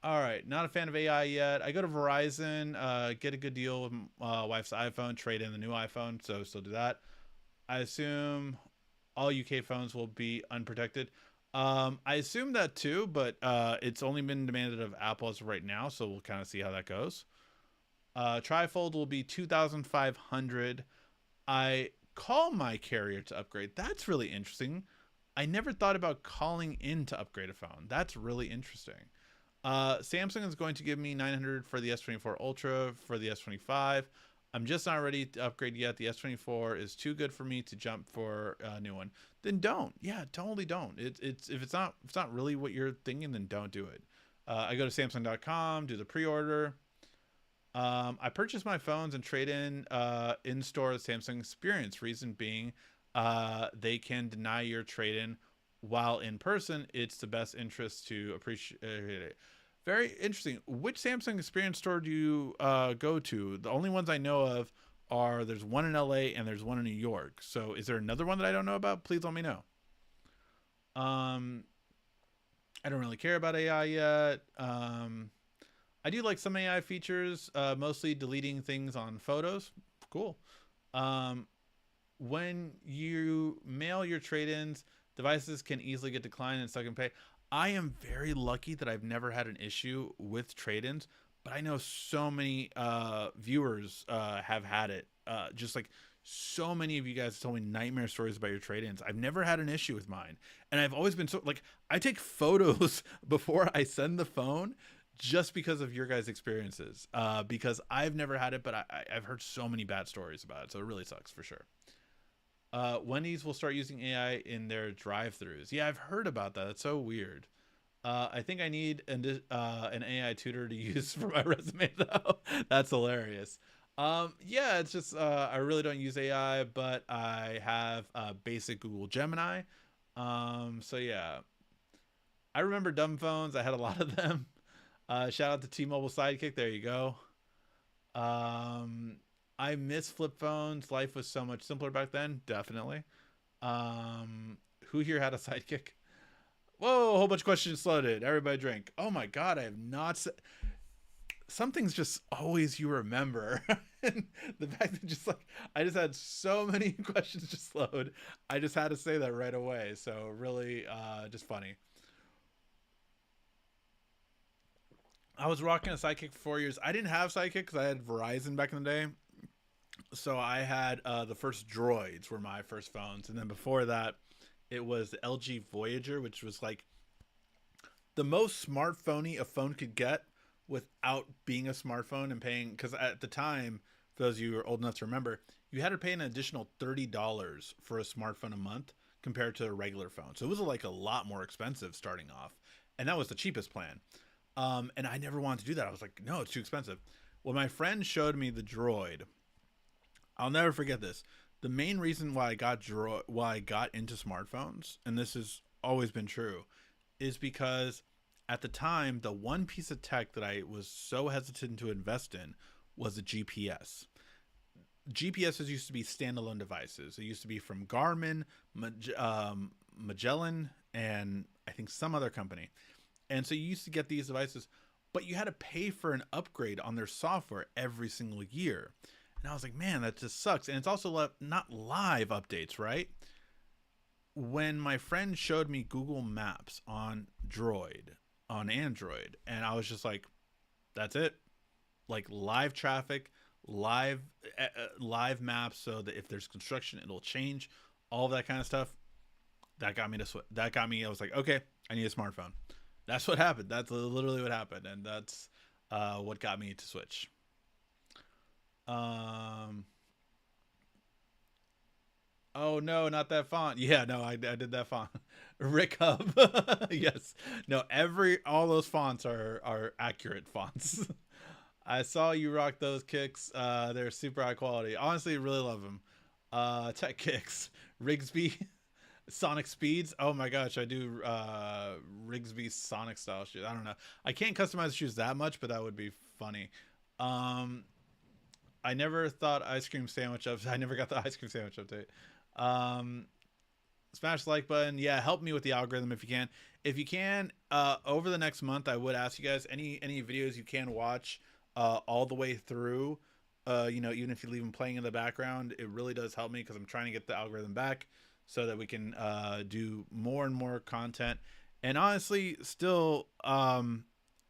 All right, not a fan of AI yet. I go to Verizon, get a good deal with wife's iPhone, trade in the new iPhone, so still do that. I assume all UK phones will be unprotected. I assume that too, but it's only been demanded of Apple as of right now, so we'll kind of see how that goes. Trifold will be 2,500. I call my carrier to upgrade. That's really interesting. I never thought about calling in to upgrade a phone. That's really interesting. Samsung is going to give me 900 for the S24 Ultra, for the S25. I'm just not ready to upgrade yet. The S24 is too good for me to jump for a new one. Then don't. Yeah, totally don't. It's if it's not really what you're thinking, then don't do it. I go to Samsung.com, do the pre-order. I purchase my phones and trade in store Samsung experience. Reason being, they can deny your trade-in, while in person, it's the best interest to appreciate it. Very interesting. Which Samsung experience store do you go to? The only ones I know of are, there's one in LA and there's one in New York. So is there another one that I don't know about? Please let me know. I don't really care about AI yet. I do like some AI features, mostly deleting things on photos. Cool. when you mail your trade-ins, devices can easily get declined and stuck in pay. I am very lucky that I've never had an issue with trade-ins, but I know so many viewers have had it. Just like so many of you guys told me nightmare stories about your trade-ins. I've never had an issue with mine, and I've always been so like I take photos before I send the phone just because of your guys' experiences. Because I've never had it, but I've heard so many bad stories about it, so it really sucks for sure. Wendy's will start using AI in their drive-throughs. Yeah, I've heard about that. That's so weird. I think I need an AI tutor to use for my resume though. That's hilarious. Yeah, it's just I really don't use AI, but I have basic Google Gemini. So yeah, I remember dumb phones. I had a lot of them. Shout out to T-Mobile Sidekick. There you go. Um, I miss flip phones. Life was so much simpler back then. Definitely. Who here had a sidekick? Whoa, a whole bunch of questions loaded. Everybody drink. Oh my god, I have not. Some things just always you remember. And the fact that just like I just had so many questions just load. I just had to say that right away. So really, just funny. I was rocking a sidekick for 4 years. I didn't have sidekick because I had Verizon back in the day. So I had the first droids were my first phones, and then before that, it was the LG Voyager, which was like the most smartphony a phone could get without being a smartphone and paying. Because at the time, for those of you who are old enough to remember, you had to pay an additional $30 for a smartphone a month compared to a regular phone. So it was like a lot more expensive starting off, and that was the cheapest plan. And I never wanted to do that. I was like, no, it's too expensive. When my friend showed me the droid, I'll never forget this. The main reason why I got into smartphones, and this has always been true, is because at the time the one piece of tech that I was so hesitant to invest in was a GPS. GPSs used to be standalone devices. It used to be from Garmin, Magellan, and I think some other company. And so you used to get these devices, but you had to pay for an upgrade on their software every single year. And I was like, man, that just sucks. And it's also not live updates, right? When my friend showed me Google Maps on Droid, on Android, and I was just like, that's it. Like live traffic, live live maps, so that if there's construction, it'll change. All of that kind of stuff. That got me to that got me. I was like, okay, I need a smartphone. That's what happened. That's literally what happened, and that's what got me to switch. Um. Oh no, not that font. Yeah, no, I did that font. Rick Hub. Yes. No, all those fonts are accurate fonts. I saw you rock those kicks. They're super high quality. Honestly, really love them. Tech kicks. Rigsby. Sonic speeds. Oh my gosh, I do Rigsby Sonic style shoes. I don't know. I can't customize shoes that much, but that would be funny. Um, I never thought ice cream sandwich up. I never got the ice cream sandwich update. Um, smash the like button. Yeah, help me with the algorithm if you can. If you can, over the next month, I would ask you guys any videos you can watch all the way through. Even if you leave them playing in the background, it really does help me because I'm trying to get the algorithm back so that we can do more and more content. And honestly, still, I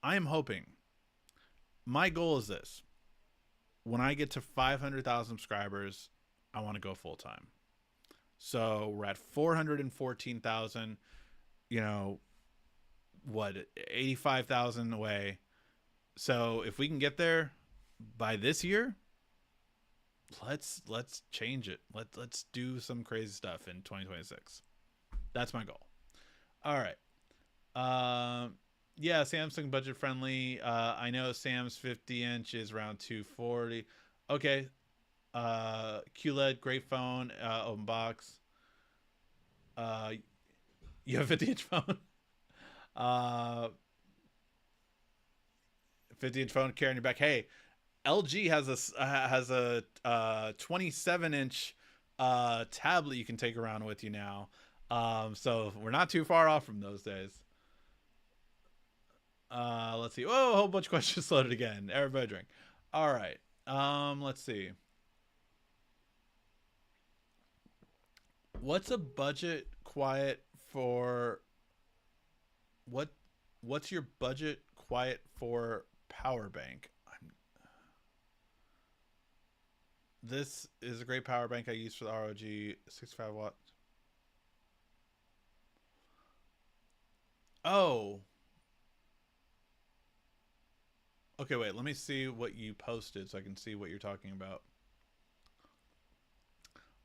am hoping. My goal is this: when I get to 500,000 subscribers, I want to go full time. So we're at 414,000. You know what? 85,000 away. So if we can get there by this year, let's change it. Let's do some crazy stuff in 2026. That's my goal. All right. Yeah, Samsung budget friendly. I know Sam's 50-inch is around 240. Okay. QLED, great phone. Open box. Uh, you have a 50-inch phone. uh, 50-inch phone carrying your back. Hey, LG has a 27-inch tablet you can take around with you now. So we're not too far off from those days. Let's see. Oh, a whole bunch of questions loaded again. Everybody drink. All right. Let's see. What's a budget quiet for what? What's your budget quiet for power bank? This is a great power bank I use for the ROG 65 watts. Oh, okay. Wait, let me see what you posted so I can see what you're talking about.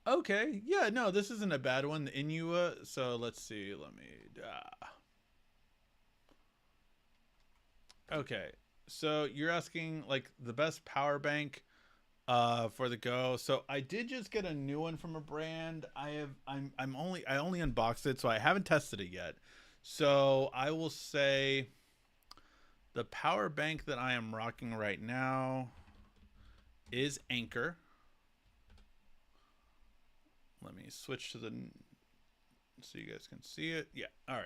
Okay, yeah, no, this isn't a bad one. The Inua. So let's see. Let me. Okay, so you're asking like the best power bank for the Go. So I did just get a new one from a brand. I only unboxed it, so I haven't tested it yet. So I will say the power bank that I am rocking right now is Anchor. Let me switch to the so you guys can see it. Yeah. All right.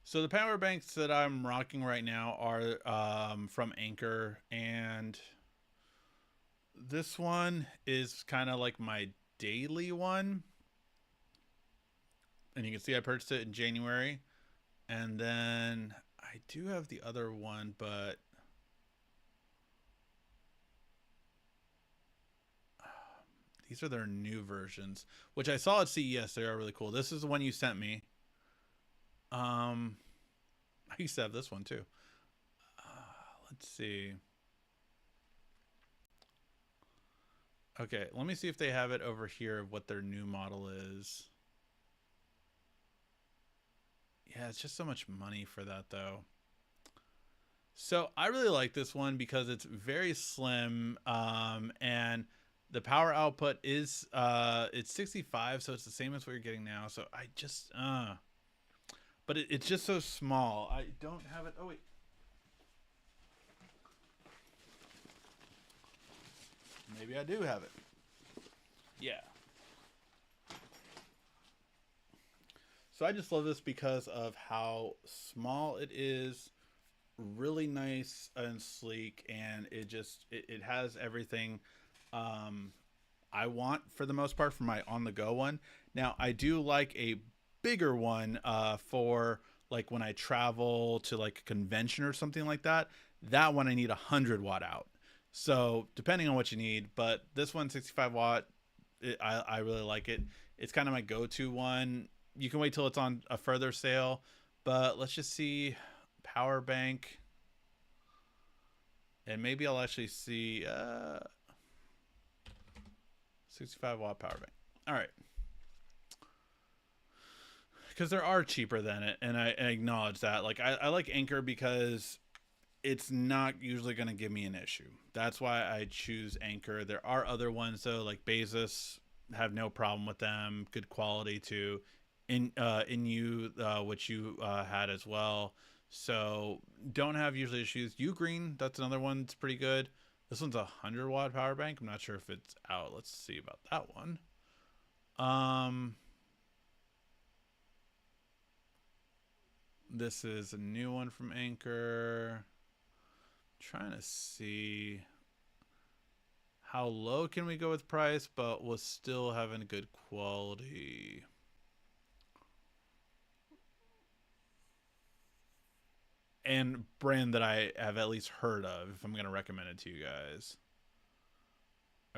So the power banks that I'm rocking right now are from Anchor, and this one is kind of like my daily one. And you can see I purchased it in January, and then I do have the other one, but these are their new versions, which I saw at CES. They are really cool. This is the one you sent me. Um, I used to have this one too. Let's see. Okay, let me see if they have it over here. What their new model is. Yeah, it's just so much money for that though. So I really like this one because it's very slim, and the power output is it's 65, so it's the same as what you're getting now. So I just but it's just so small. I don't have it. Oh wait, maybe I do have it. Yeah. So I just love this because of how small it is, really nice and sleek, and it has everything um, I want for the most part for my on the go one. Now I do like a bigger one for like when I travel to like a convention or something like that. That one I need 100 watt out. So depending on what you need, but this one 65 watt, I really like it. It's kind of my go to one. You can wait till it's on a further sale, but let's just see power bank, and maybe I'll actually see 65 watt power bank. All right, because there are cheaper than it, and I acknowledge that. Like I like Anchor because it's not usually going to give me an issue. That's why I choose Anchor. There are other ones though, like Basis, have no problem with them. Good quality too. In you, which you had as well. So don't have usually issues. U Green, that's another one that's pretty good. This one's 100 watt power bank. I'm not sure if it's out. Let's see about that one. Um, this is a new one from Anchor. Trying to see how low can we go with price, but we'll still having good quality. And brand that I have at least heard of, if I'm going to recommend it to you guys.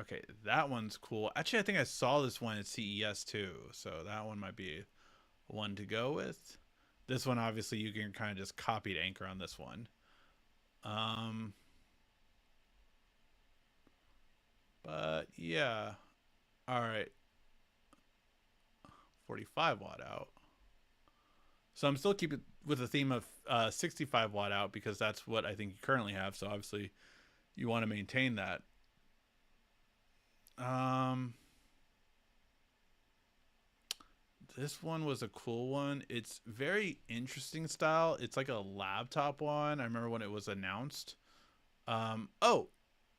Okay, that one's cool. Actually, I think I saw this one at CES too, so that one might be one to go with. This one, obviously, you can kind of just copy Anchor on this one. Um, but yeah, all right, 45 watt out. So I'm still keeping with the theme of 65 watt out because that's what I think you currently have. So obviously, you want to maintain that. Um, this one was a cool one. It's very interesting style. It's like a laptop one. I remember when it was announced. Oh,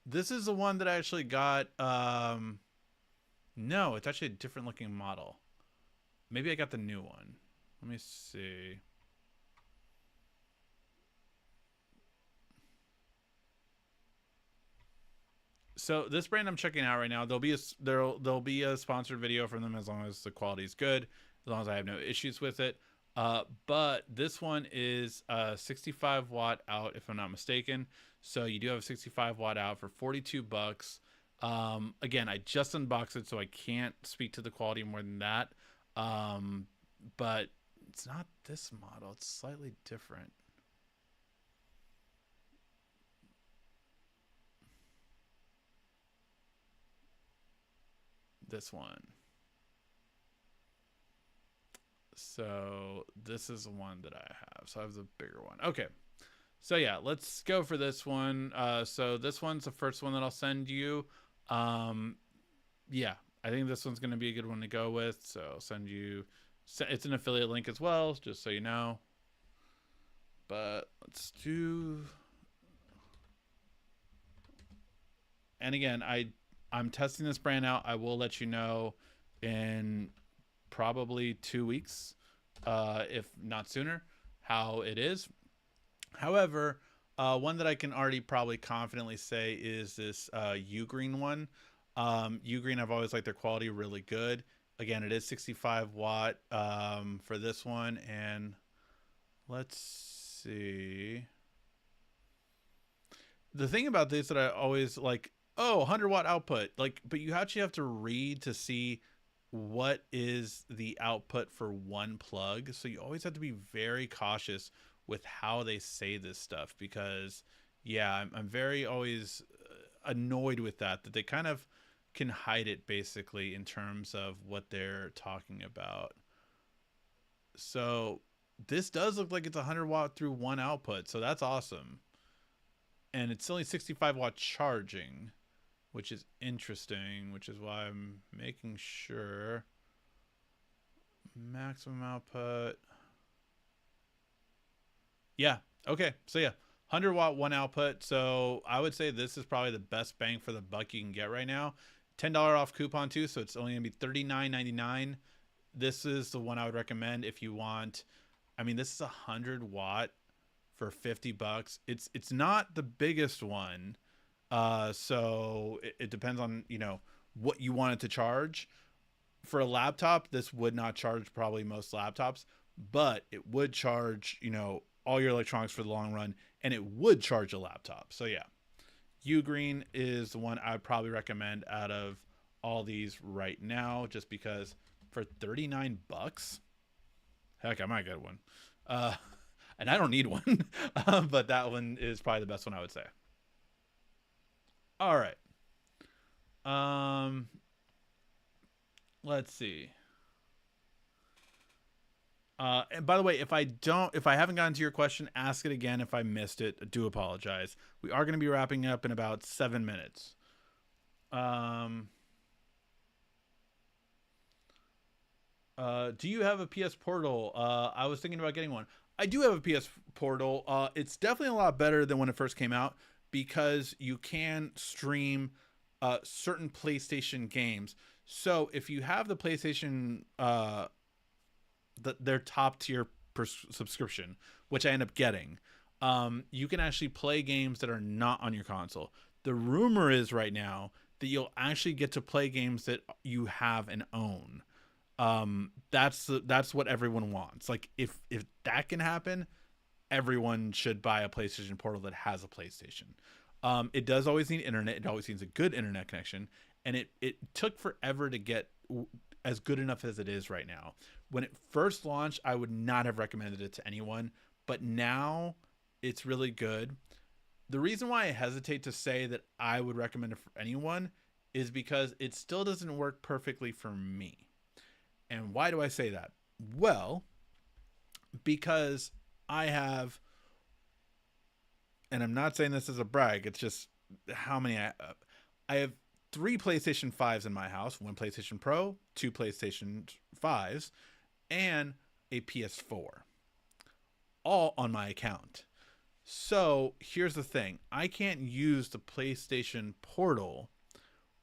this is the one that I actually got. No, it's actually a different looking model. Maybe I got the new one. Let me see. So this brand I'm checking out right now, there'll be a sponsored video from them as long as the quality is good, as long as I have no issues with it. But this one is 65 watt out, if I'm not mistaken. So you do have a 65 watt out for $42. Again, I just unboxed it, so I can't speak to the quality more than that. But it's not this model; it's slightly different. This one. So this is the one that I have. So I have the bigger one. Okay. So yeah, let's go for this one. So this one's the first one that I'll send you. Um, yeah, I think this one's going to be a good one to go with. So I'll send you. It's an affiliate link as well, just so you know. But let's do. And again, I'm testing this brand out. I will let you know in probably 2 weeks, if not sooner, how it is. However, one that I can already probably confidently say is this Ugreen one. Ugreen, I've always liked their quality, really good. Again, it is 65 watt for this one. And let's see. The thing about this that I always like, oh, 100 watt output. Like, but you actually have to read to see what is the output for one plug. So you always have to be very cautious with how they say this stuff, because yeah, I'm very always annoyed with that they kind of can hide it basically in terms of what they're talking about. So this does look like it's 100 watt through one output, so that's awesome. And it's only 65 watt charging, which is interesting, which is why I'm making sure. Maximum output. Yeah. Okay. So yeah, 100 watt one output. So I would say this is probably the best bang for the buck you can get right now. $10 off coupon too, so it's only gonna be $39.99. This is the one I would recommend if you want. I mean, this is 100 watt for $50. It's not the biggest one, so it depends on what you want it to charge. For a laptop, this would not charge probably most laptops, but it would charge all your electronics for the long run, and it would charge a laptop. So yeah, Ugreen is the one I would probably recommend out of all these right now, just because for $39, heck, I might get one. And I don't need one, but that one is probably the best one I would say. All right. Let's see. And by the way, if I haven't gotten to your question, ask it again. If I missed it, I do apologize. We are going to be wrapping up in about 7 minutes. Do you have a PS Portal? I was thinking about getting one. I do have a PS Portal. It's definitely a lot better than when it first came out, because you can stream certain PlayStation games. So if you have the PlayStation, their top tier subscription, which I end up getting, you can actually play games that are not on your console. The rumor is right now that you'll actually get to play games that you have and own. That's what everyone wants. Like if that can happen, everyone should buy a PlayStation Portal that has a PlayStation. It does always need internet. It always needs a good internet connection, and it took forever to get as good enough as it is right now. When it first launched, I would not have recommended it to anyone, but now it's really good. The reason why I hesitate to say that I would recommend it for anyone is because it still doesn't work perfectly for me. And why do I say that? Well, because I have, and I'm not saying this as a brag, it's just how many I have 3 PlayStation 5s in my house, 1 PlayStation Pro, 2 PlayStation 5s, and a PS4, all on my account. So here's the thing. I can't use the PlayStation Portal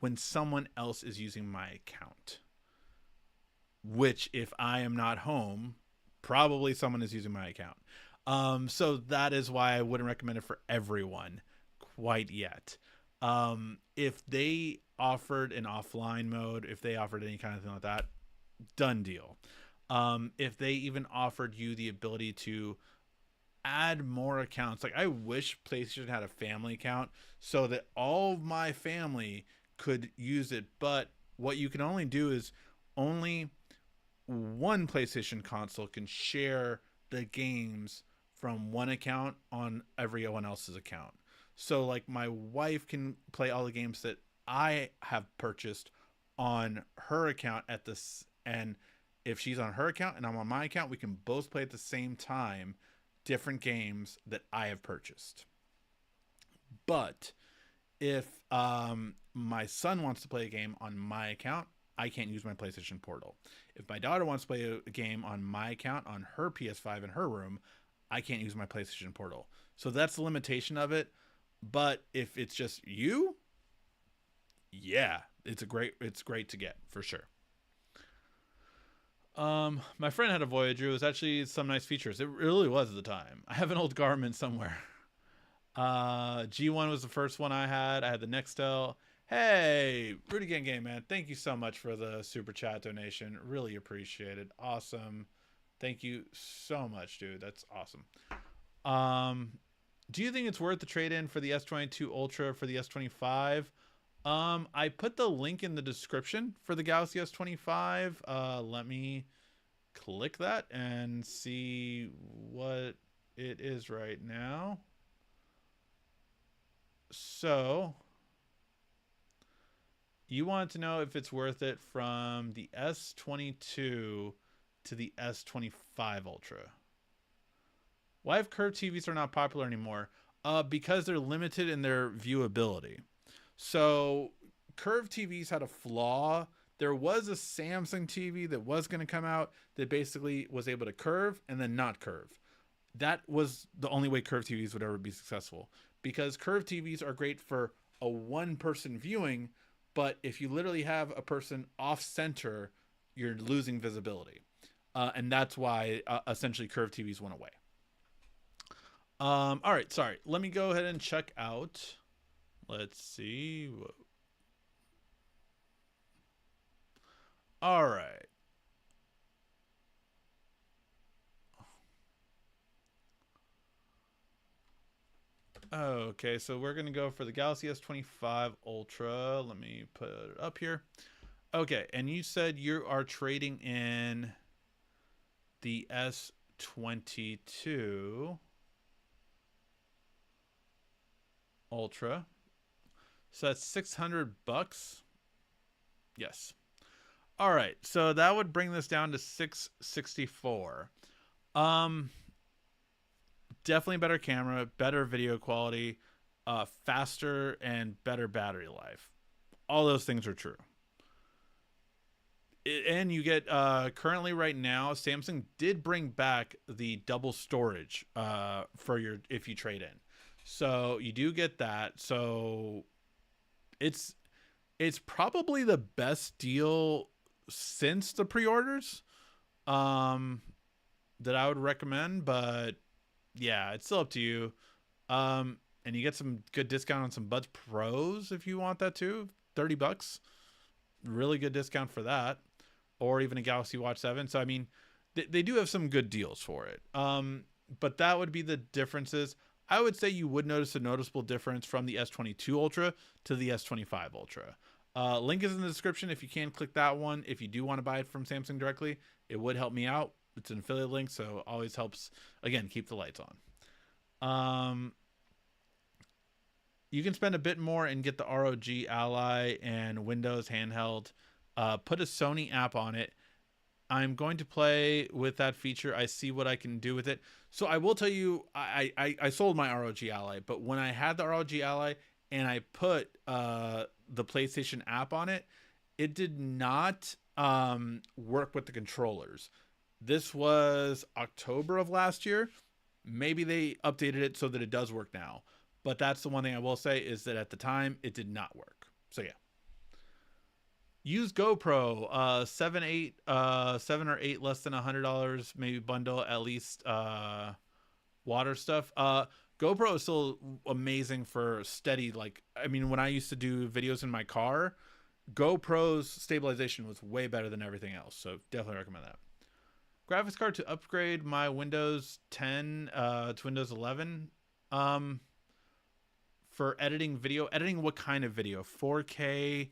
when someone else is using my account, which if I am not home, probably someone is using my account. So that is why I wouldn't recommend it for everyone quite yet. If they offered an offline mode, if they offered any kind of thing like that, done deal. If they even offered you the ability to add more accounts, like I wish PlayStation had a family account so that all of my family could use it. But what you can only do is only one PlayStation console can share the games from one account on everyone else's account. So like my wife can play all the games that I have purchased on her account at this, and if she's on her account and I'm on my account, we can both play at the same time different games that I have purchased. But if my son wants to play a game on my account, I can't use my PlayStation Portal. If my daughter wants to play a game on my account on her PS5 in her room, I can't use my PlayStation Portal. So that's the limitation of it. But if it's just you, yeah, it's great to get for sure. My friend had a Voyager. It was actually some nice features. It really was at the time. I have an old Garmin somewhere. G1 was the first one I had. I had the Nextel. Hey, Rudy Gang Game, man. Thank you so much for the super chat donation. Really appreciate it. Awesome. Thank you so much, dude. That's awesome. Do you think it's worth the trade in for the S22 Ultra for the S25? I put the link in the description for the Galaxy S25. Let me click that and see what it is right now. So you want to know if it's worth it from the S22 to the S25 Ultra. Why have curved TVs are not popular anymore? Because they're limited in their viewability. So curved TVs had a flaw. There was a Samsung TV that was going to come out that basically was able to curve and then not curve. That was the only way curved TVs would ever be successful, because curved TVs are great for a one person viewing, but if you literally have a person off center, you're losing visibility. And that's why essentially curved TVs went away. All right, sorry. Let me go ahead and check out. Let's see. All right. Okay, so we're going to go for the Galaxy S25 Ultra. Let me put it up here. Okay, and you said you are trading in the S22 Ultra. So that's $600. Yes. All right, so that would bring this down to 664. Definitely better camera, better video quality, faster and better battery life. All those things are true. And you get currently right now, Samsung did bring back the double storage for your if you trade in. So you do get that. So it's probably the best deal since the pre-orders that I would recommend, but yeah, it's still up to you. And you get some good discount on some Buds Pros if you want that too. $30. Really good discount for that. Or even a Galaxy Watch 7. So I mean, they do have some good deals for it. But that would be the differences. I would say you would notice a noticeable difference from the S22 Ultra to the S25 Ultra. Link is in the description if you can click that one. If you do want to buy it from Samsung directly, it would help me out. It's an affiliate link, so always helps, again, keep the lights on. You can spend a bit more and get the ROG Ally and Windows handheld. Put a Sony app on it. I'm going to play with that feature. I see what I can do with it. So I will tell you, I sold my ROG Ally, but when I had the ROG Ally and I put the PlayStation app on it, it did not work with the controllers. This was October of last year. Maybe they updated it so that it does work now. But that's the one thing I will say is that at the time, it did not work. So yeah. Use GoPro, 7 or 8 less than $100, maybe bundle at least water stuff. GoPro is still amazing for steady. Like, I mean, when I used to do videos in my car, GoPro's stabilization was way better than everything else. So definitely recommend that. Graphics card to upgrade my Windows 10 to Windows 11. For editing video, editing what kind of video? 4K,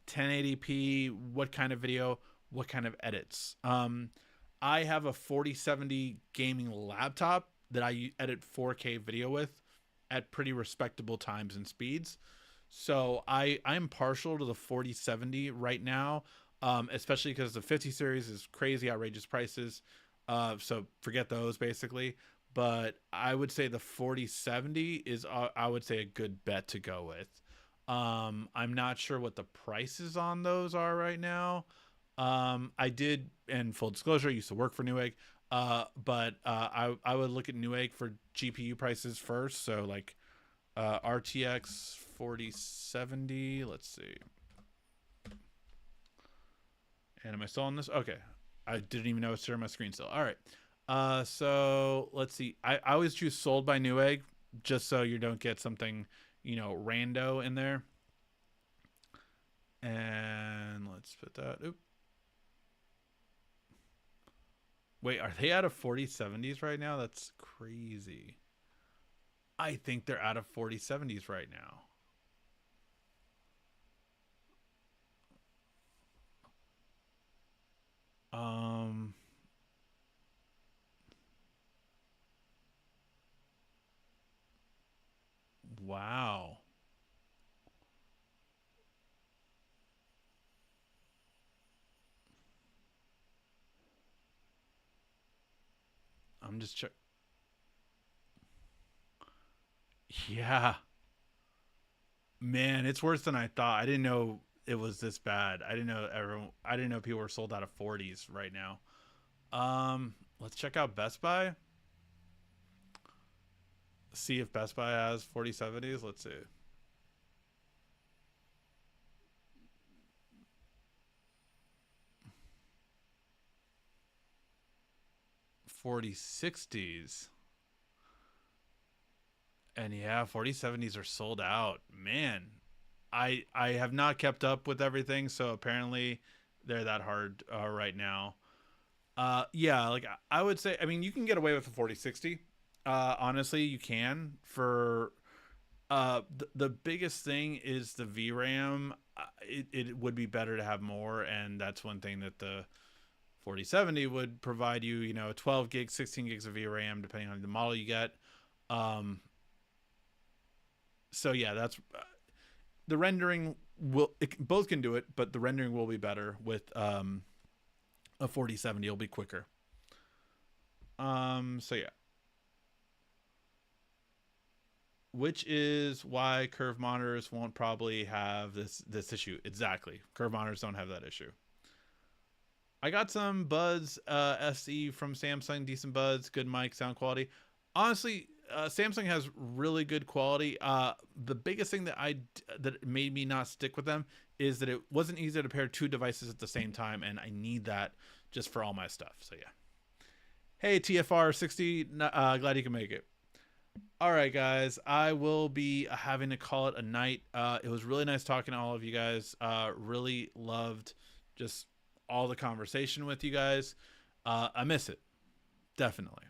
1080p, what kind of video, what kind of edits? I have a 4070 gaming laptop that I edit 4K video with at pretty respectable times and speeds. So I'm partial to the 4070 right now, especially because the 50 series is crazy, outrageous prices. So forget those basically. But I would say the 4070 is, I would say, a good bet to go with. I'm not sure what the prices on those are right now. I did, and full disclosure, I used to work for Newegg. But I would look at Newegg for GPU prices first. So like RTX 4070. Let's see. And am I still on this? Okay. I didn't even know it's sharing my screen still. All right. So let's see. I always choose sold by Newegg just so you don't get something, rando in there. And let's put that. Oop. Wait, are they out of 4070s right now? That's crazy. I think they're out of 4070s right now. Wow. I'm just check. Yeah. Man, it's worse than I thought. I didn't know it was this bad. I didn't know people were sold out of 40s right now. Let's check out Best Buy. See if Best Buy has 4070s. Let's see. 4060s. And yeah, 4070s are sold out. Man, I have not kept up with everything, so apparently they're that hard right now. Yeah, like I would say, I mean, you can get away with a 4060. Honestly, you can. For the biggest thing is the VRAM. It would be better to have more, and that's one thing that the 4070 would provide you. 12 gigs, 16 gigs of VRAM, depending on the model you get. So yeah, that's the rendering both can do it, but the rendering will be better with a 4070. It'll be quicker. So yeah. Which is why curve monitors won't probably have this issue. Exactly. Curve monitors don't have that issue. I got some Buds SE from Samsung, decent buds, good mic, sound quality. Honestly, Samsung has really good quality. The biggest thing that made me not stick with them is that it wasn't easy to pair two devices at the same time, and I need that just for all my stuff. So yeah. Hey, TFR60, glad you can make it. All right, guys, I will be having to call it a night. It was really nice talking to all of you guys. Really loved just all the conversation with you guys. I miss it. Definitely.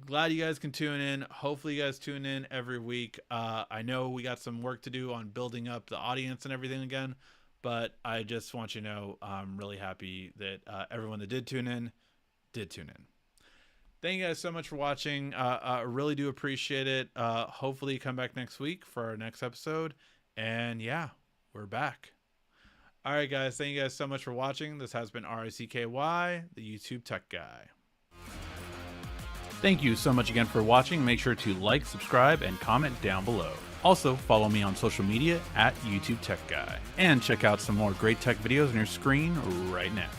Glad you guys can tune in. Hopefully you guys tune in every week. I know we got some work to do on building up the audience and everything again, but I just want you to know I'm really happy that everyone that did tune in. Thank you guys so much for watching. I really do appreciate it. Hopefully you come back next week for our next episode. And yeah, we're back. All right, guys. Thank you guys so much for watching. This has been RICKY, the YouTube Tech Guy. Thank you so much again for watching. Make sure to like, subscribe, and comment down below. Also, follow me on social media at YouTube Tech Guy. And check out some more great tech videos on your screen right now.